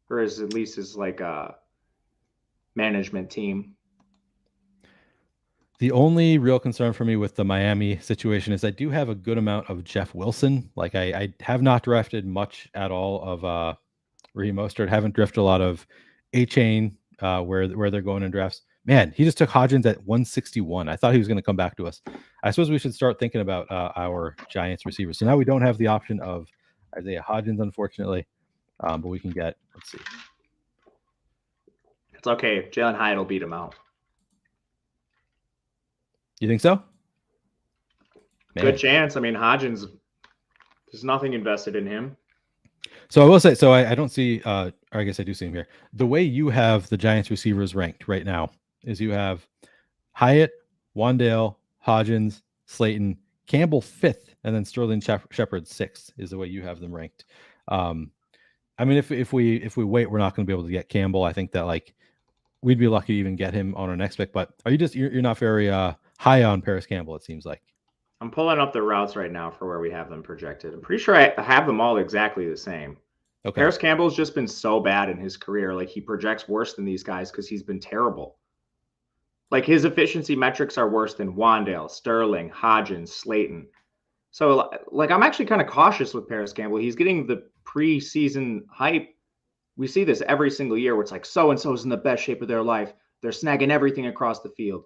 Or at least his like management team. The only real concern for me with the Miami situation is I do have a good amount of Jeff Wilson. Like I have not drafted much at all of Raheem Mostert. Haven't drafted a lot of A-Chain where they're going in drafts. Man, he just took Hodgins at 161. I thought he was going to come back to us. I suppose we should start thinking about our Giants receivers. So now we don't have the option of Isaiah Hodgins, unfortunately, but we can get. Let's see. It's okay. Jalen Hyatt will beat him out. You think so? Man. Good chance. I mean, Hodgins, there's nothing invested in him. So I will say, I don't see, or I guess I do see him here. The way you have the Giants receivers ranked right now is you have Hyatt, Wandale, Hodgins, Slayton, Campbell 5th, and then Sterling Shepard 6th is the way you have them ranked. I mean, if we wait, we're not going to be able to get Campbell. I think that like we'd be lucky to even get him on our next pick. But you're not very high on Paris Campbell? It seems like. I'm pulling up the routes right now for where we have them projected. I'm pretty sure I have them all exactly the same. Okay. Paris Campbell's just been so bad in his career. Like he projects worse than these guys because he's been terrible. Like his efficiency metrics are worse than Wandale, Sterling, Hodgins, Slayton. So like I'm actually kind of cautious with Paris Campbell. He's getting the preseason hype. We see this every single year where it's like so-and-so's in the best shape of their life. They're snagging everything across the field.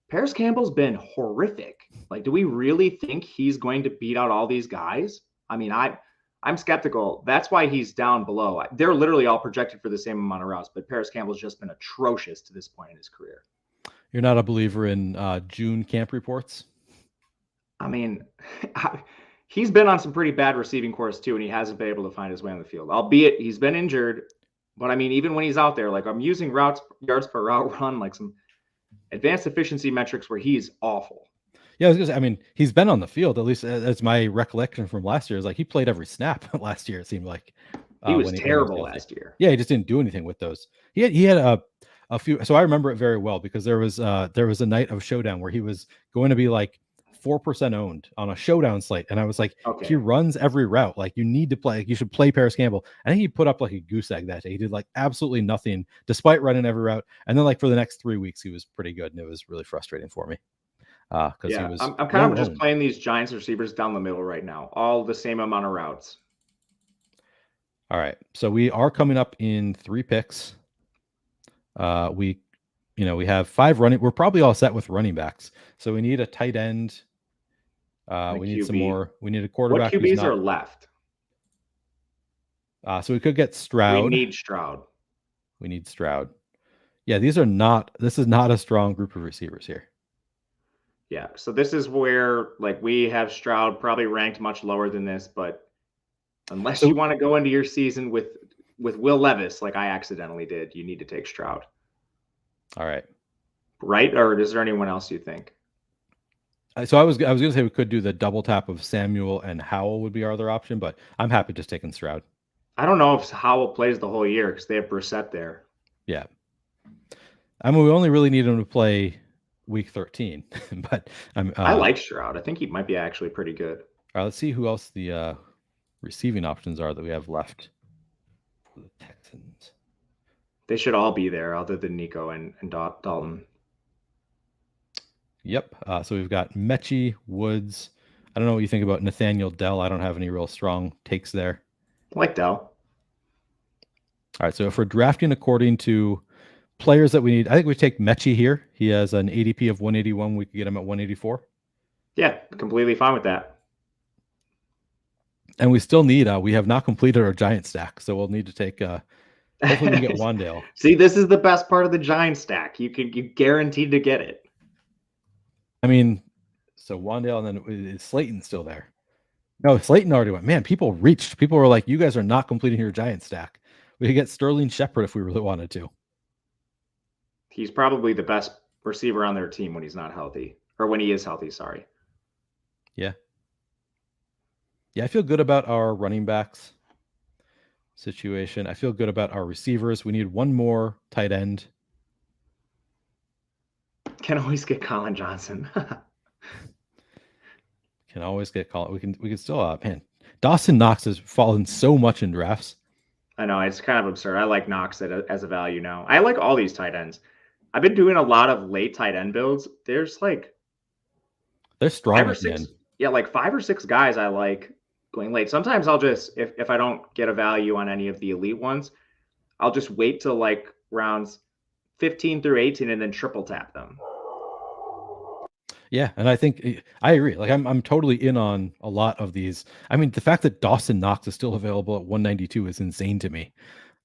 Paris Campbell's been horrific. Like, do we really think he's going to beat out all these guys? I mean, I'm skeptical. That's why he's down below. They're literally all projected for the same amount of routes, but Paris Campbell's just been atrocious to this point in his career. You're not a believer in June camp reports? I mean, he's been on some pretty bad receiving course too, and he hasn't been able to find his way on the field. Albeit he's been injured, but I mean, even when he's out there, like I'm using yards per route run, like some advanced efficiency metrics where he's awful. Yeah, I was gonna say, I mean, he's been on the field, at least as my recollection from last year is like he played every snap last year, it seemed like. He was terrible last year. Yeah, he just didn't do anything with those. He had a few, so I remember it very well because there was a night of showdown where he was going to be like 4% owned on a showdown slate. And I was like, he runs every route. Like you need to play, you should play Paris Campbell. I think he put up like a goose egg that day. He did like absolutely nothing despite running every route. And then like for the next 3 weeks, he was pretty good. And it was really frustrating for me. Because he was I'm kind of just playing these Giants receivers down the middle right now, all the same amount of routes. All right. So we are coming up in 3 picks. We have 5 running. We're probably all set with running backs. So we need a tight end. We need some more. We need a quarterback. What QBs are left? So we could get Stroud. We need Stroud. Yeah, this is not a strong group of receivers here. Yeah, so this is where like we have Stroud probably ranked much lower than this, but unless you want to go into your season with Will Levis, like I accidentally did, you need to take Stroud. All right. Right? Or is there anyone else you think? So I was going to say we could do the double tap of Samuel and Howell would be our other option, but I'm happy just taking Stroud. I don't know if Howell plays the whole year because they have Brissett there. Yeah. I mean, we only really need him to play week 13, but I like Stroud. I think he might be actually pretty good. All right, let's see who else the receiving options are that we have left for the Texans. They should all be there other than Nico and Dalton. Yep. So we've got Mechie, Woods. I don't know what you think about Nathaniel Dell. I don't have any real strong takes there. I like Dell. All right. So if we're drafting according to players that we need, I think we take Mechie here. He has an ADP of 181. We could get him at 184. Yeah, completely fine with that. And we still need, we have not completed our Giant stack. So we'll need to take, hopefully we get Wandale. See, this is the best part of the Giant stack. You guaranteed to get it. I mean, so Wandale, and then is Slayton still there? No, Slayton already went. Man, people reached. People were like, you guys are not completing your Giant stack. We could get Sterling Shepard if we really wanted to. He's probably the best receiver on their team when he's not healthy. Or when he is healthy, sorry. Yeah. Yeah, I feel good about our running backs situation. I feel good about our receivers. We need one more tight end. Can always get Colin Johnson. Can always get Colin. We can still man. Dawson Knox has fallen so much in drafts. I know, it's kind of absurd. I like Knox as a value now. I like all these tight ends. I've been doing a lot of late tight end builds. They're strong. 5 or 6 guys I like going late. Sometimes I'll just if I don't get a value on any of the elite ones, I'll just wait till like rounds 15 through 18 and then triple tap them. Yeah, and I think I agree. Like I'm totally in on a lot of these. I mean, the fact that Dawson Knox is still available at 192 is insane to me.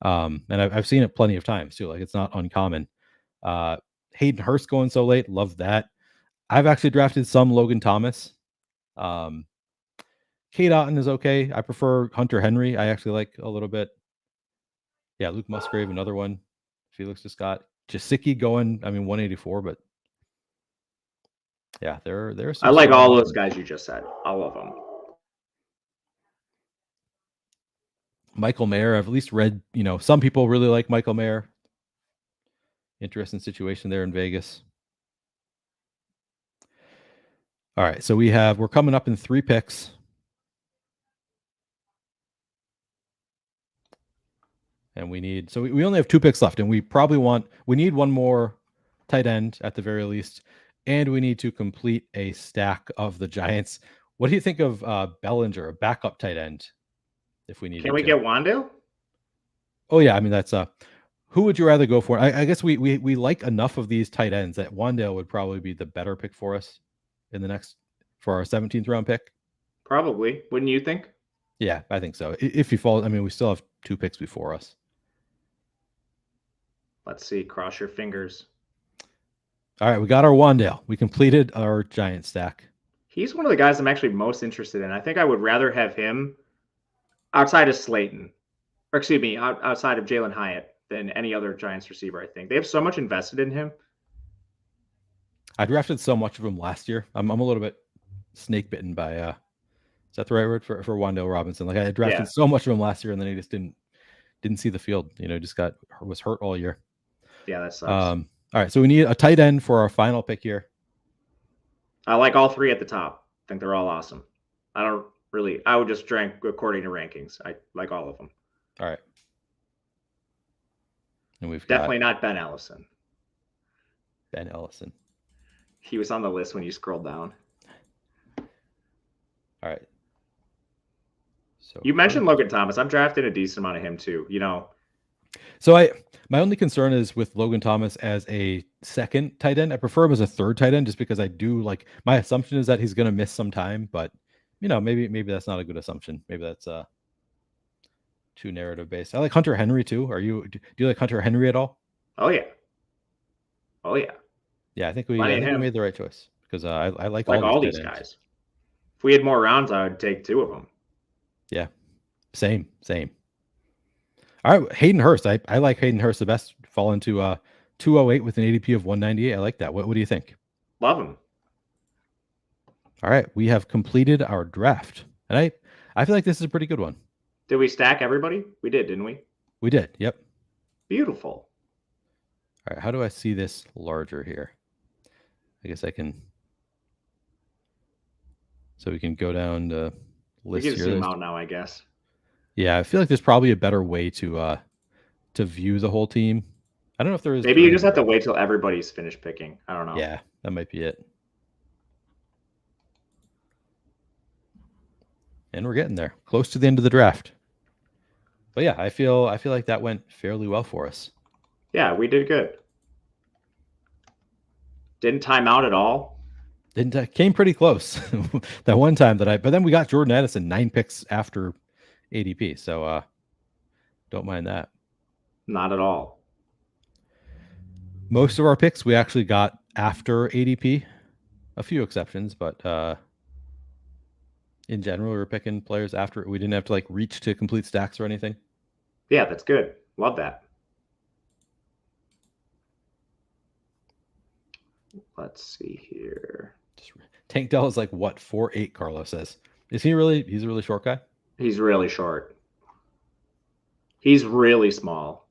And I've seen it plenty of times too. Like it's not uncommon. Hayden Hurst going so late, love that. I've actually drafted some Logan Thomas. Kate Otten is okay. I prefer Hunter Henry. I actually like a little bit. Yeah, Luke Musgrave, another one. Felix Descott. Jasicki going, 184, but yeah, there's I like all those guys you just said. All of them. Michael Mayer, I've at least read, some people really like Michael Mayer. Interesting situation there in Vegas. All right, so we're coming up in 3 picks. And we only have 2 picks left, and we need one more tight end at the very least, and we need to complete a stack of the Giants. What do you think of Bellinger, a backup tight end, if we need? Can we get Wandale? Oh yeah, that's who would you rather go for? I guess we like enough of these tight ends that Wandale would probably be the better pick for us for our 17th round pick. Probably, wouldn't you think? Yeah, I think so. If he falls, we still have 2 picks before us. Let's see. Cross your fingers. All right, we got our Wandale. We completed our Giant stack. He's one of the guys I'm actually most interested in. I think I would rather have him outside of Slayton, or excuse me, outside of Jalen Hyatt than any other Giants receiver. I think they have so much invested in him. I drafted so much of him last year. I'm a little bit snake bitten by is that the right word for Wan'Dale Robinson? Like I drafted so much of him last year, and then he just didn't see the field. Just was hurt all year. Yeah, that sucks. All right, so we need a tight end for our final pick here. I like all three at the top. I think they're all awesome. I would just rank according to rankings. I like all of them. All right. And we've definitely not Ben Ellison. Ben Ellison. He was on the list when you scrolled down. All right. So you mentioned Logan Thomas. I'm drafting a decent amount of him too. So my only concern is with Logan Thomas as a second tight end. I prefer him as a third tight end just because I do like my assumption is that he's going to miss some time, but maybe that's not a good assumption. Maybe that's too narrative based. I like Hunter Henry too. Do you like Hunter Henry at all? Oh yeah. Yeah, I think we made the right choice because I like all these guys. If we had more rounds, I would take two of them. Yeah, same. All right, Hayden Hurst. I like Hayden Hurst the best. Fall into 208 with an ADP of 198. I like that. What do you think? Love him. All right, we have completed our draft, and I feel like this is a pretty good one. Did we stack everybody? We did, didn't we? We did. Yep. Beautiful. All right, how do I see this larger here? I guess I can. So we can go down the list here. We can zoom out now, I guess. Yeah, I feel like there's probably a better way to view the whole team. I don't know if there is. Maybe you just have to wait till everybody's finished picking. I don't know. Yeah, that might be it. And we're getting there, close to the end of the draft. But yeah, I feel like that went fairly well for us. Yeah, we did good. Didn't time out at all. Came pretty close that one time but then we got Jordan Addison 9 picks after ADP, so don't mind that. Not at all. Most of our picks we actually got after ADP, a few exceptions, but in general we were picking players after. We didn't have to like reach to complete stacks or anything. Yeah, that's good. Love that. Let's see here. Tank Dell is like what 4'8", Carlos says. Is he really? He's a really short guy. He's really short. He's really small.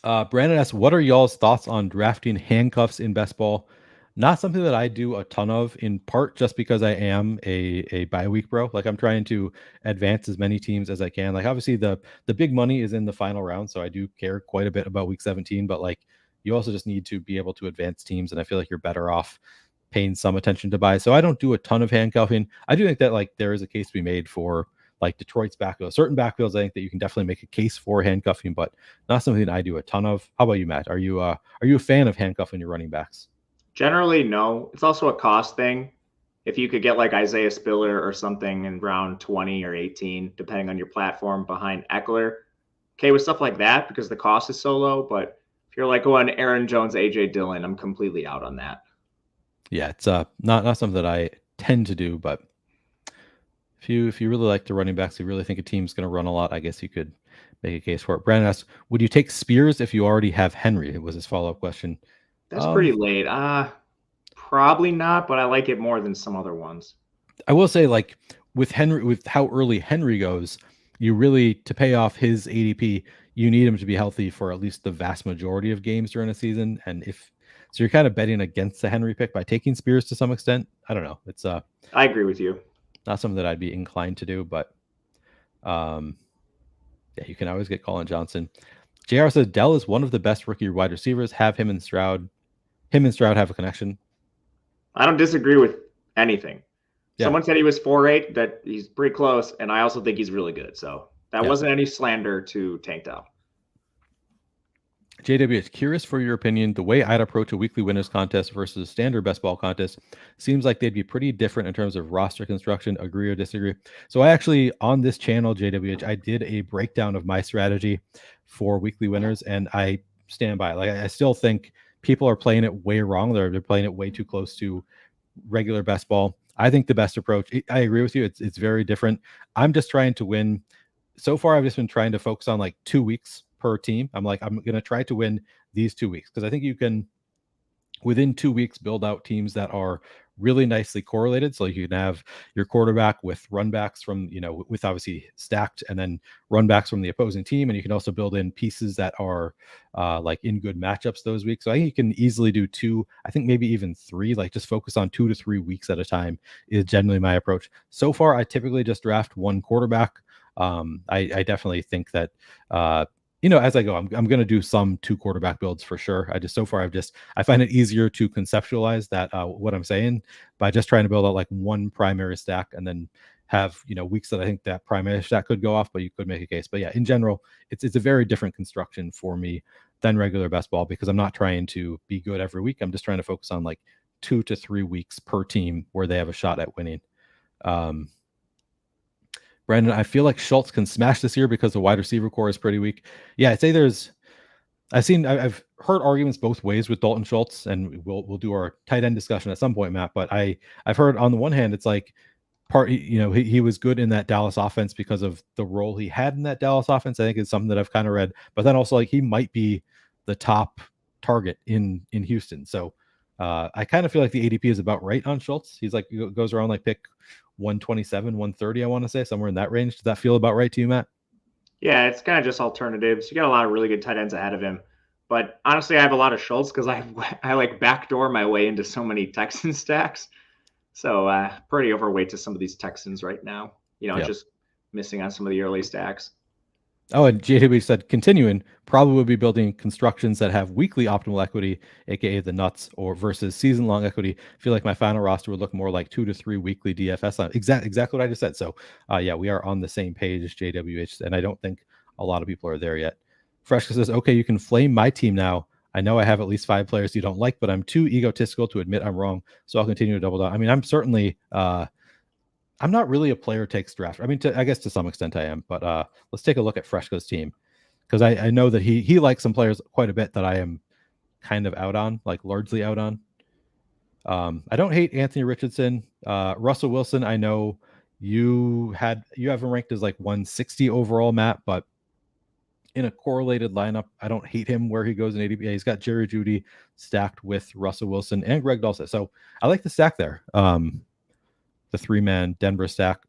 Brandon asks, what are y'all's thoughts on drafting handcuffs in best ball? Not something that I do a ton of, in part just because I am a bye week bro. Like I'm trying to advance as many teams as I can. Like obviously the big money is in the final round, so I do care quite a bit about week 17, but like you also just need to be able to advance teams, and I feel like you're better off paying some attention to buy. So I don't do a ton of handcuffing. I do think that like there is a case to be made for like Detroit's backfield. Certain backfields, I think that you can definitely make a case for handcuffing, but not something I do a ton of. How about you, Matt? Are you a fan of handcuffing your running backs? Generally, no. It's also a cost thing. If you could get like Isaiah Spiller or something in round 20 or 18, depending on your platform, behind Eckler, okay, with stuff like that, because the cost is so low. But if you're like going Aaron Jones, AJ Dillon, I'm completely out on that. Yeah, it's not something that I tend to do, but if you really like the running backs, you really think a team's going to run a lot, I guess you could make a case for it. Brandon asks, would you take Spears if you already have Henry? It was his follow-up question. That's pretty late. Probably not, but I like it more than some other ones. I will say, like with Henry, with how early Henry goes, you really, to pay off his ADP, you need him to be healthy for at least the vast majority of games during a season. And so you're kind of betting against the Henry pick by taking Spears to some extent. I don't know. It's I agree with you. Not something that I'd be inclined to do, but yeah, you can always get Colin Johnson. JR says Dell is one of the best rookie wide receivers. Have him and Stroud. Him and Stroud have a connection. I don't disagree with anything. Yeah. Someone said he was 4'8", that he's pretty close, and I also think he's really good. So that wasn't any slander to Tank Dell. JW, curious for your opinion. The way I'd approach a weekly winners contest versus a standard best ball contest seems like they'd be pretty different in terms of roster construction. Agree or disagree? So I actually, on this channel, JWH, I did a breakdown of my strategy for weekly winners, and I stand by it. Like I still think people are playing it way wrong. They're playing it way too close to regular best ball. I think the best approach, I agree with you. It's very different. I'm just trying to win. So far, I've just been trying to focus on like 2 weeks per team. I'm going to try to win these 2 weeks because I think you can, within 2 weeks, build out teams that are really nicely correlated. So you can have your quarterback with run backs from, with obviously stacked, and then run backs from the opposing team. And you can also build in pieces that are like in good matchups those weeks. So I think you can easily do 2, I think maybe even 3, like just focus on 2 to 3 weeks at a time is generally my approach. So far, I typically just draft one quarterback. I definitely think that, as I go, I'm going to do some 2 quarterback builds for sure. I find it easier to conceptualize that what I'm saying by just trying to build out like one primary stack and then have, weeks that I think that primary stack could go off, but you could make a case. But yeah, in general, it's a very different construction for me than regular best ball because I'm not trying to be good every week. I'm just trying to focus on like 2 to 3 weeks per team where they have a shot at winning. Brandon, I feel like Schultz can smash this year because the wide receiver core is pretty weak. Yeah, I'd say I've heard arguments both ways with Dalton Schultz, and we'll do our tight end discussion at some point, Matt. But I've heard on the one hand, it's like he was good in that Dallas offense because of the role he had in that Dallas offense. I think it's something that I've kind of read, but then also like he might be the top target in Houston. So I kind of feel like the ADP is about right on Schultz. He's like goes around like pick 127, 130, I want to say, somewhere in that range. Does that feel about right to you, Matt? Yeah, it's kind of just alternatives. You got a lot of really good tight ends ahead of him. But honestly, I have a lot of Schultz because I like backdoor my way into so many Texan stacks. So pretty overweight to some of these Texans right now. Just missing on some of the early stacks. Oh, and JW said, continuing, probably would be building constructions that have weekly optimal equity, aka the nuts, or versus season-long equity. I feel like my final roster would look more like 2 to 3 weekly DFS. Exactly what I just said. So, yeah, we are on the same page, JWH, and I don't think a lot of people are there yet. Freshka says, okay, you can flame my team now. I know I have at least 5 players you don't like, but I'm too egotistical to admit I'm wrong, so I'll continue to double down. I mean, I'm certainly I'm not really a player takes draft. I mean, I guess to some extent I am, but let's take a look at Freshka's team because I know that he likes some players quite a bit that I am kind of out on, like largely out on. I don't hate Anthony Richardson. Russell Wilson, I know you have him ranked as like 160 overall, Matt, but in a correlated lineup, I don't hate him where he goes in ADP. He's got Jerry Jeudy stacked with Russell Wilson and Greg Dulcich. So I like the stack there. The 3-man Denver stack.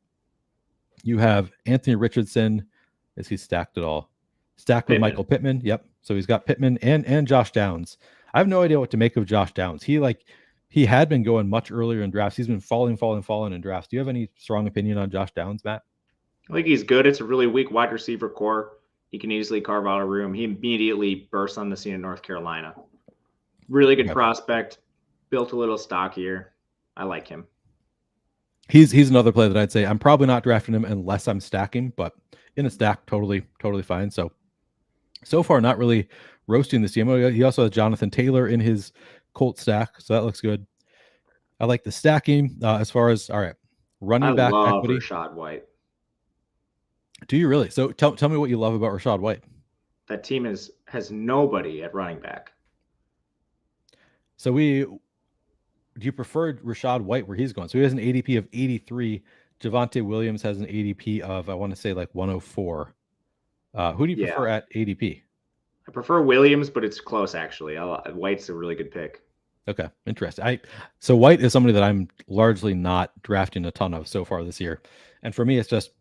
You have Anthony Richardson. Is he stacked at all? Stacked with Michael Pittman. Yep. So he's got Pittman and Josh Downs. I have no idea what to make of Josh Downs. He had been going much earlier in drafts. He's been falling in drafts. Do you have any strong opinion on Josh Downs, Matt? I think he's good. It's a really weak wide receiver core. He can easily carve out a room. He immediately burst on the scene in North Carolina. Really good prospect. Built a little stockier. I like him. He's another player that I'd say I'm probably not drafting him unless I'm stacking, but in a stack, totally fine. So far, not really roasting this team. He also has Jonathan Taylor in his Colt stack, so that looks good. I like the stacking as far as running back equity. Rachaad White. Do you really? So tell me what you love about Rachaad White. That team has nobody at running back. So do you prefer Rachaad White where he's going? So he has an ADP of 83. Javonte Williams has an ADP of, I want to say, like 104. Who do you prefer at ADP? I prefer Williams, but it's close, actually. White's a really good pick. Okay, interesting. So White is somebody that I'm largely not drafting a ton of so far this year. And for me, it's just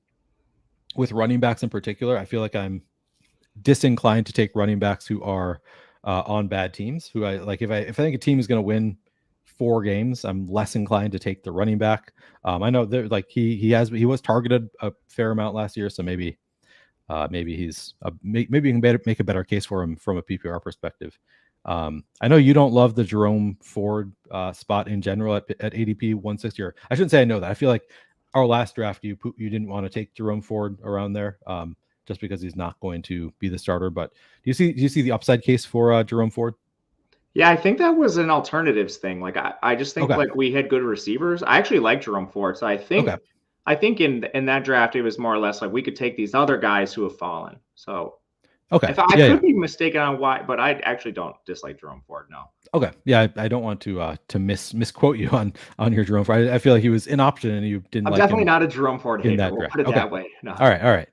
with running backs in particular, I feel like I'm disinclined to take running backs who are on bad teams. Who I like if I think a team is going to win 4 games, I'm less inclined to take the running back. I know that like he was targeted a fair amount last year, so maybe he's maybe you can make a better case for him from a PPR perspective. I know you don't love the Jerome Ford spot in general at ADP 160. Or I shouldn't say I know that. I feel like our last draft you didn't want to take Jerome Ford around there just because he's not going to be the starter. But do you see the upside case for Jerome Ford? Yeah, I think that was an alternatives thing. Like I just think like we had good receivers. I actually like Jerome Ford, so I think in that draft it was more or less like we could take these other guys who have fallen. So Okay. I Yeah, could be mistaken on why, but I actually don't dislike Jerome Ford. No. Okay. Yeah, I don't want to misquote you on your Jerome Ford. I feel like he was an option and you didn't I'm like definitely him not a Jerome Ford in hater. that We'll draft. put it Okay. that way. No. All right.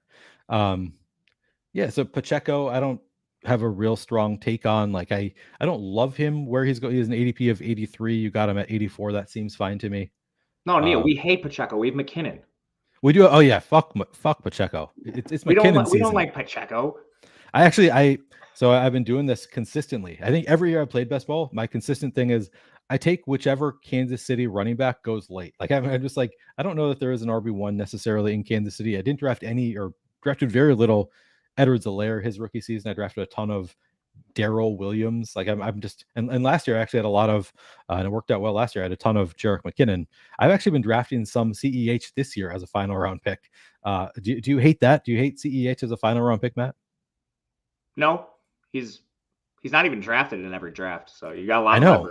Yeah, so Pacheco, I don't have a real strong take on. Like I don't love him where he's going. He's an ADP of 83. You got him at 84. That seems fine to me. No, Neil, we hate Pacheco. We have McKinnon. We do. Oh yeah, fuck Pacheco. It's McKinnon We don't season. like Pacheco. So I've been doing this consistently. I think every year I played best ball, my consistent thing is I take whichever Kansas City running back goes late. Like I'm just like, I don't know that there is an RB1 necessarily in Kansas City. I didn't draft any or drafted very little Edwards-Helaire his rookie season. I drafted a ton of Darrell Williams. Like I'm just and last year I actually had a lot of and it worked out well last year. I had a ton of Jerick McKinnon. I've actually been drafting some CEH this year as a final round pick. Do you hate that? Do you hate CEH as a final round pick, Matt? No, he's not even drafted in every draft, so you got a lot I of know.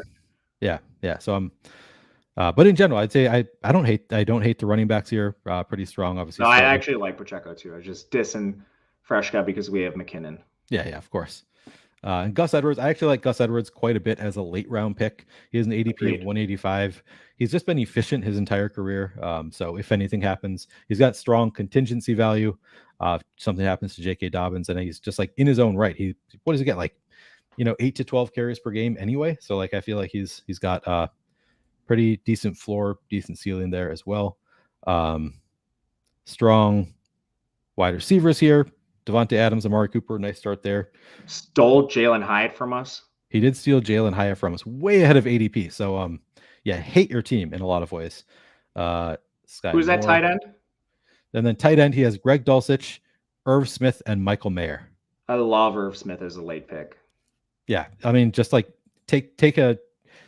leverage. Yeah. So I'm but in general, I'd say I don't hate the running backs here. Pretty strong, obviously. No, I actually like Pacheco too. I just dissing Freshka because we have McKinnon. Yeah, of course. And Gus Edwards, I actually like Gus Edwards quite a bit as a late round pick. He has an ADP Agreed. of 185. He's just been efficient his entire career. So if anything happens, he's got strong contingency value. Something happens to J.K. Dobbins, and he's just like in his own right. What does he get? Like, 8 to 12 carries per game anyway. So like I feel like he's got pretty decent floor, decent ceiling there as well. Strong wide receivers here. Devontae Adams, Amari Cooper, nice start there. Stole Jalen Hyatt from us. He did steal Jalen Hyatt from us, way ahead of ADP. So, hate your team in a lot of ways. Who's that tight end? And then tight end, he has Greg Dulcich, Irv Smith, and Michael Mayer. I love Irv Smith as a late pick. Yeah, I mean, just like take a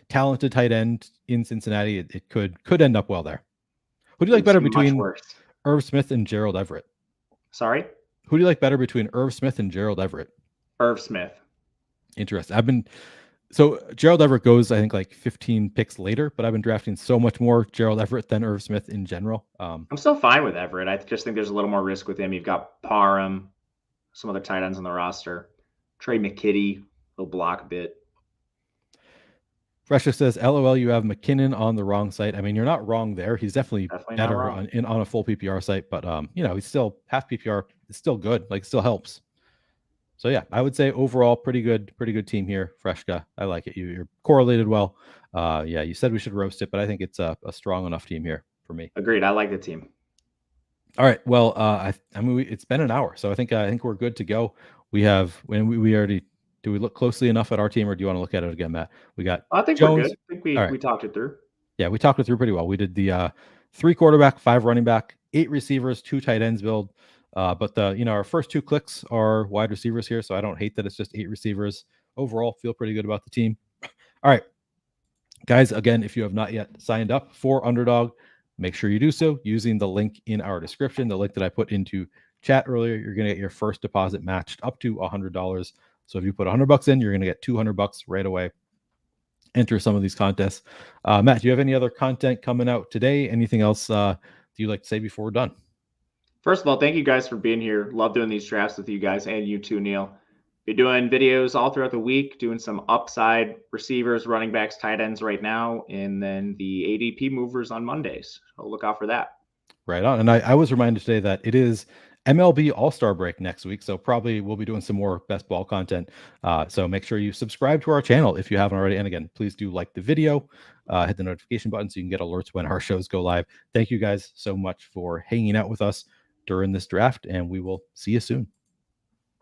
talented tight end in Cincinnati, it could end up well there. Who do you like better between Irv Smith and Gerald Everett? Sorry? Who do you like better between Irv Smith and Gerald Everett? Irv Smith. Interesting. So Gerald Everett goes, I think, like 15 picks later, but I've been drafting so much more Gerald Everett than Irv Smith in general. I'm still fine with Everett. I just think there's a little more risk with him. You've got Parham, some other tight ends on the roster. Trey McKitty, he'll block a bit. Fresha says, LOL, you have McKinnon on the wrong site. I mean, you're not wrong there. He's definitely better on a full PPR site, but he's still half PPR. It's still good. Like, still helps. So yeah, I would say overall pretty good team here, Freshka. I like it. You're correlated well. You said we should roast it, but I think it's a strong enough team here for me. Agreed. I like the team. All right. Well, it's been an hour, so I think we're good to go. We already. Do we look closely enough at our team, or do you want to look at it again, Matt? We got. I think Jones. we're good. I think we talked it through. Yeah, we talked it through pretty well. We did the 3 quarterback, 5 running back, 8 receivers, 2 tight ends build. But our first 2 clicks are wide receivers here, so I don't hate that it's just 8 receivers. Overall, feel pretty good about the team. All right, guys, again, if you have not yet signed up for Underdog, make sure you do so using the link in our description, the link that I put into chat earlier. You're going to get your first deposit matched up to $100. So if you put $100 in, you're going to get $200 right away. Enter some of these contests. Matt, do you have any other content coming out today? Anything else you'd like to say before we're done? First of all, thank you guys for being here. Love doing these drafts with you guys and you too, Neil. Be doing videos all throughout the week, doing some upside receivers, running backs, tight ends right now, and then the ADP movers on Mondays. So look out for that. Right on. And I was reminded today that it is MLB All-Star break next week, so probably we'll be doing some more best ball content. So make sure you subscribe to our channel if you haven't already. And again, please do like the video, hit the notification button so you can get alerts when our shows go live. Thank you guys so much for hanging out with us during this draft, and we will see you soon.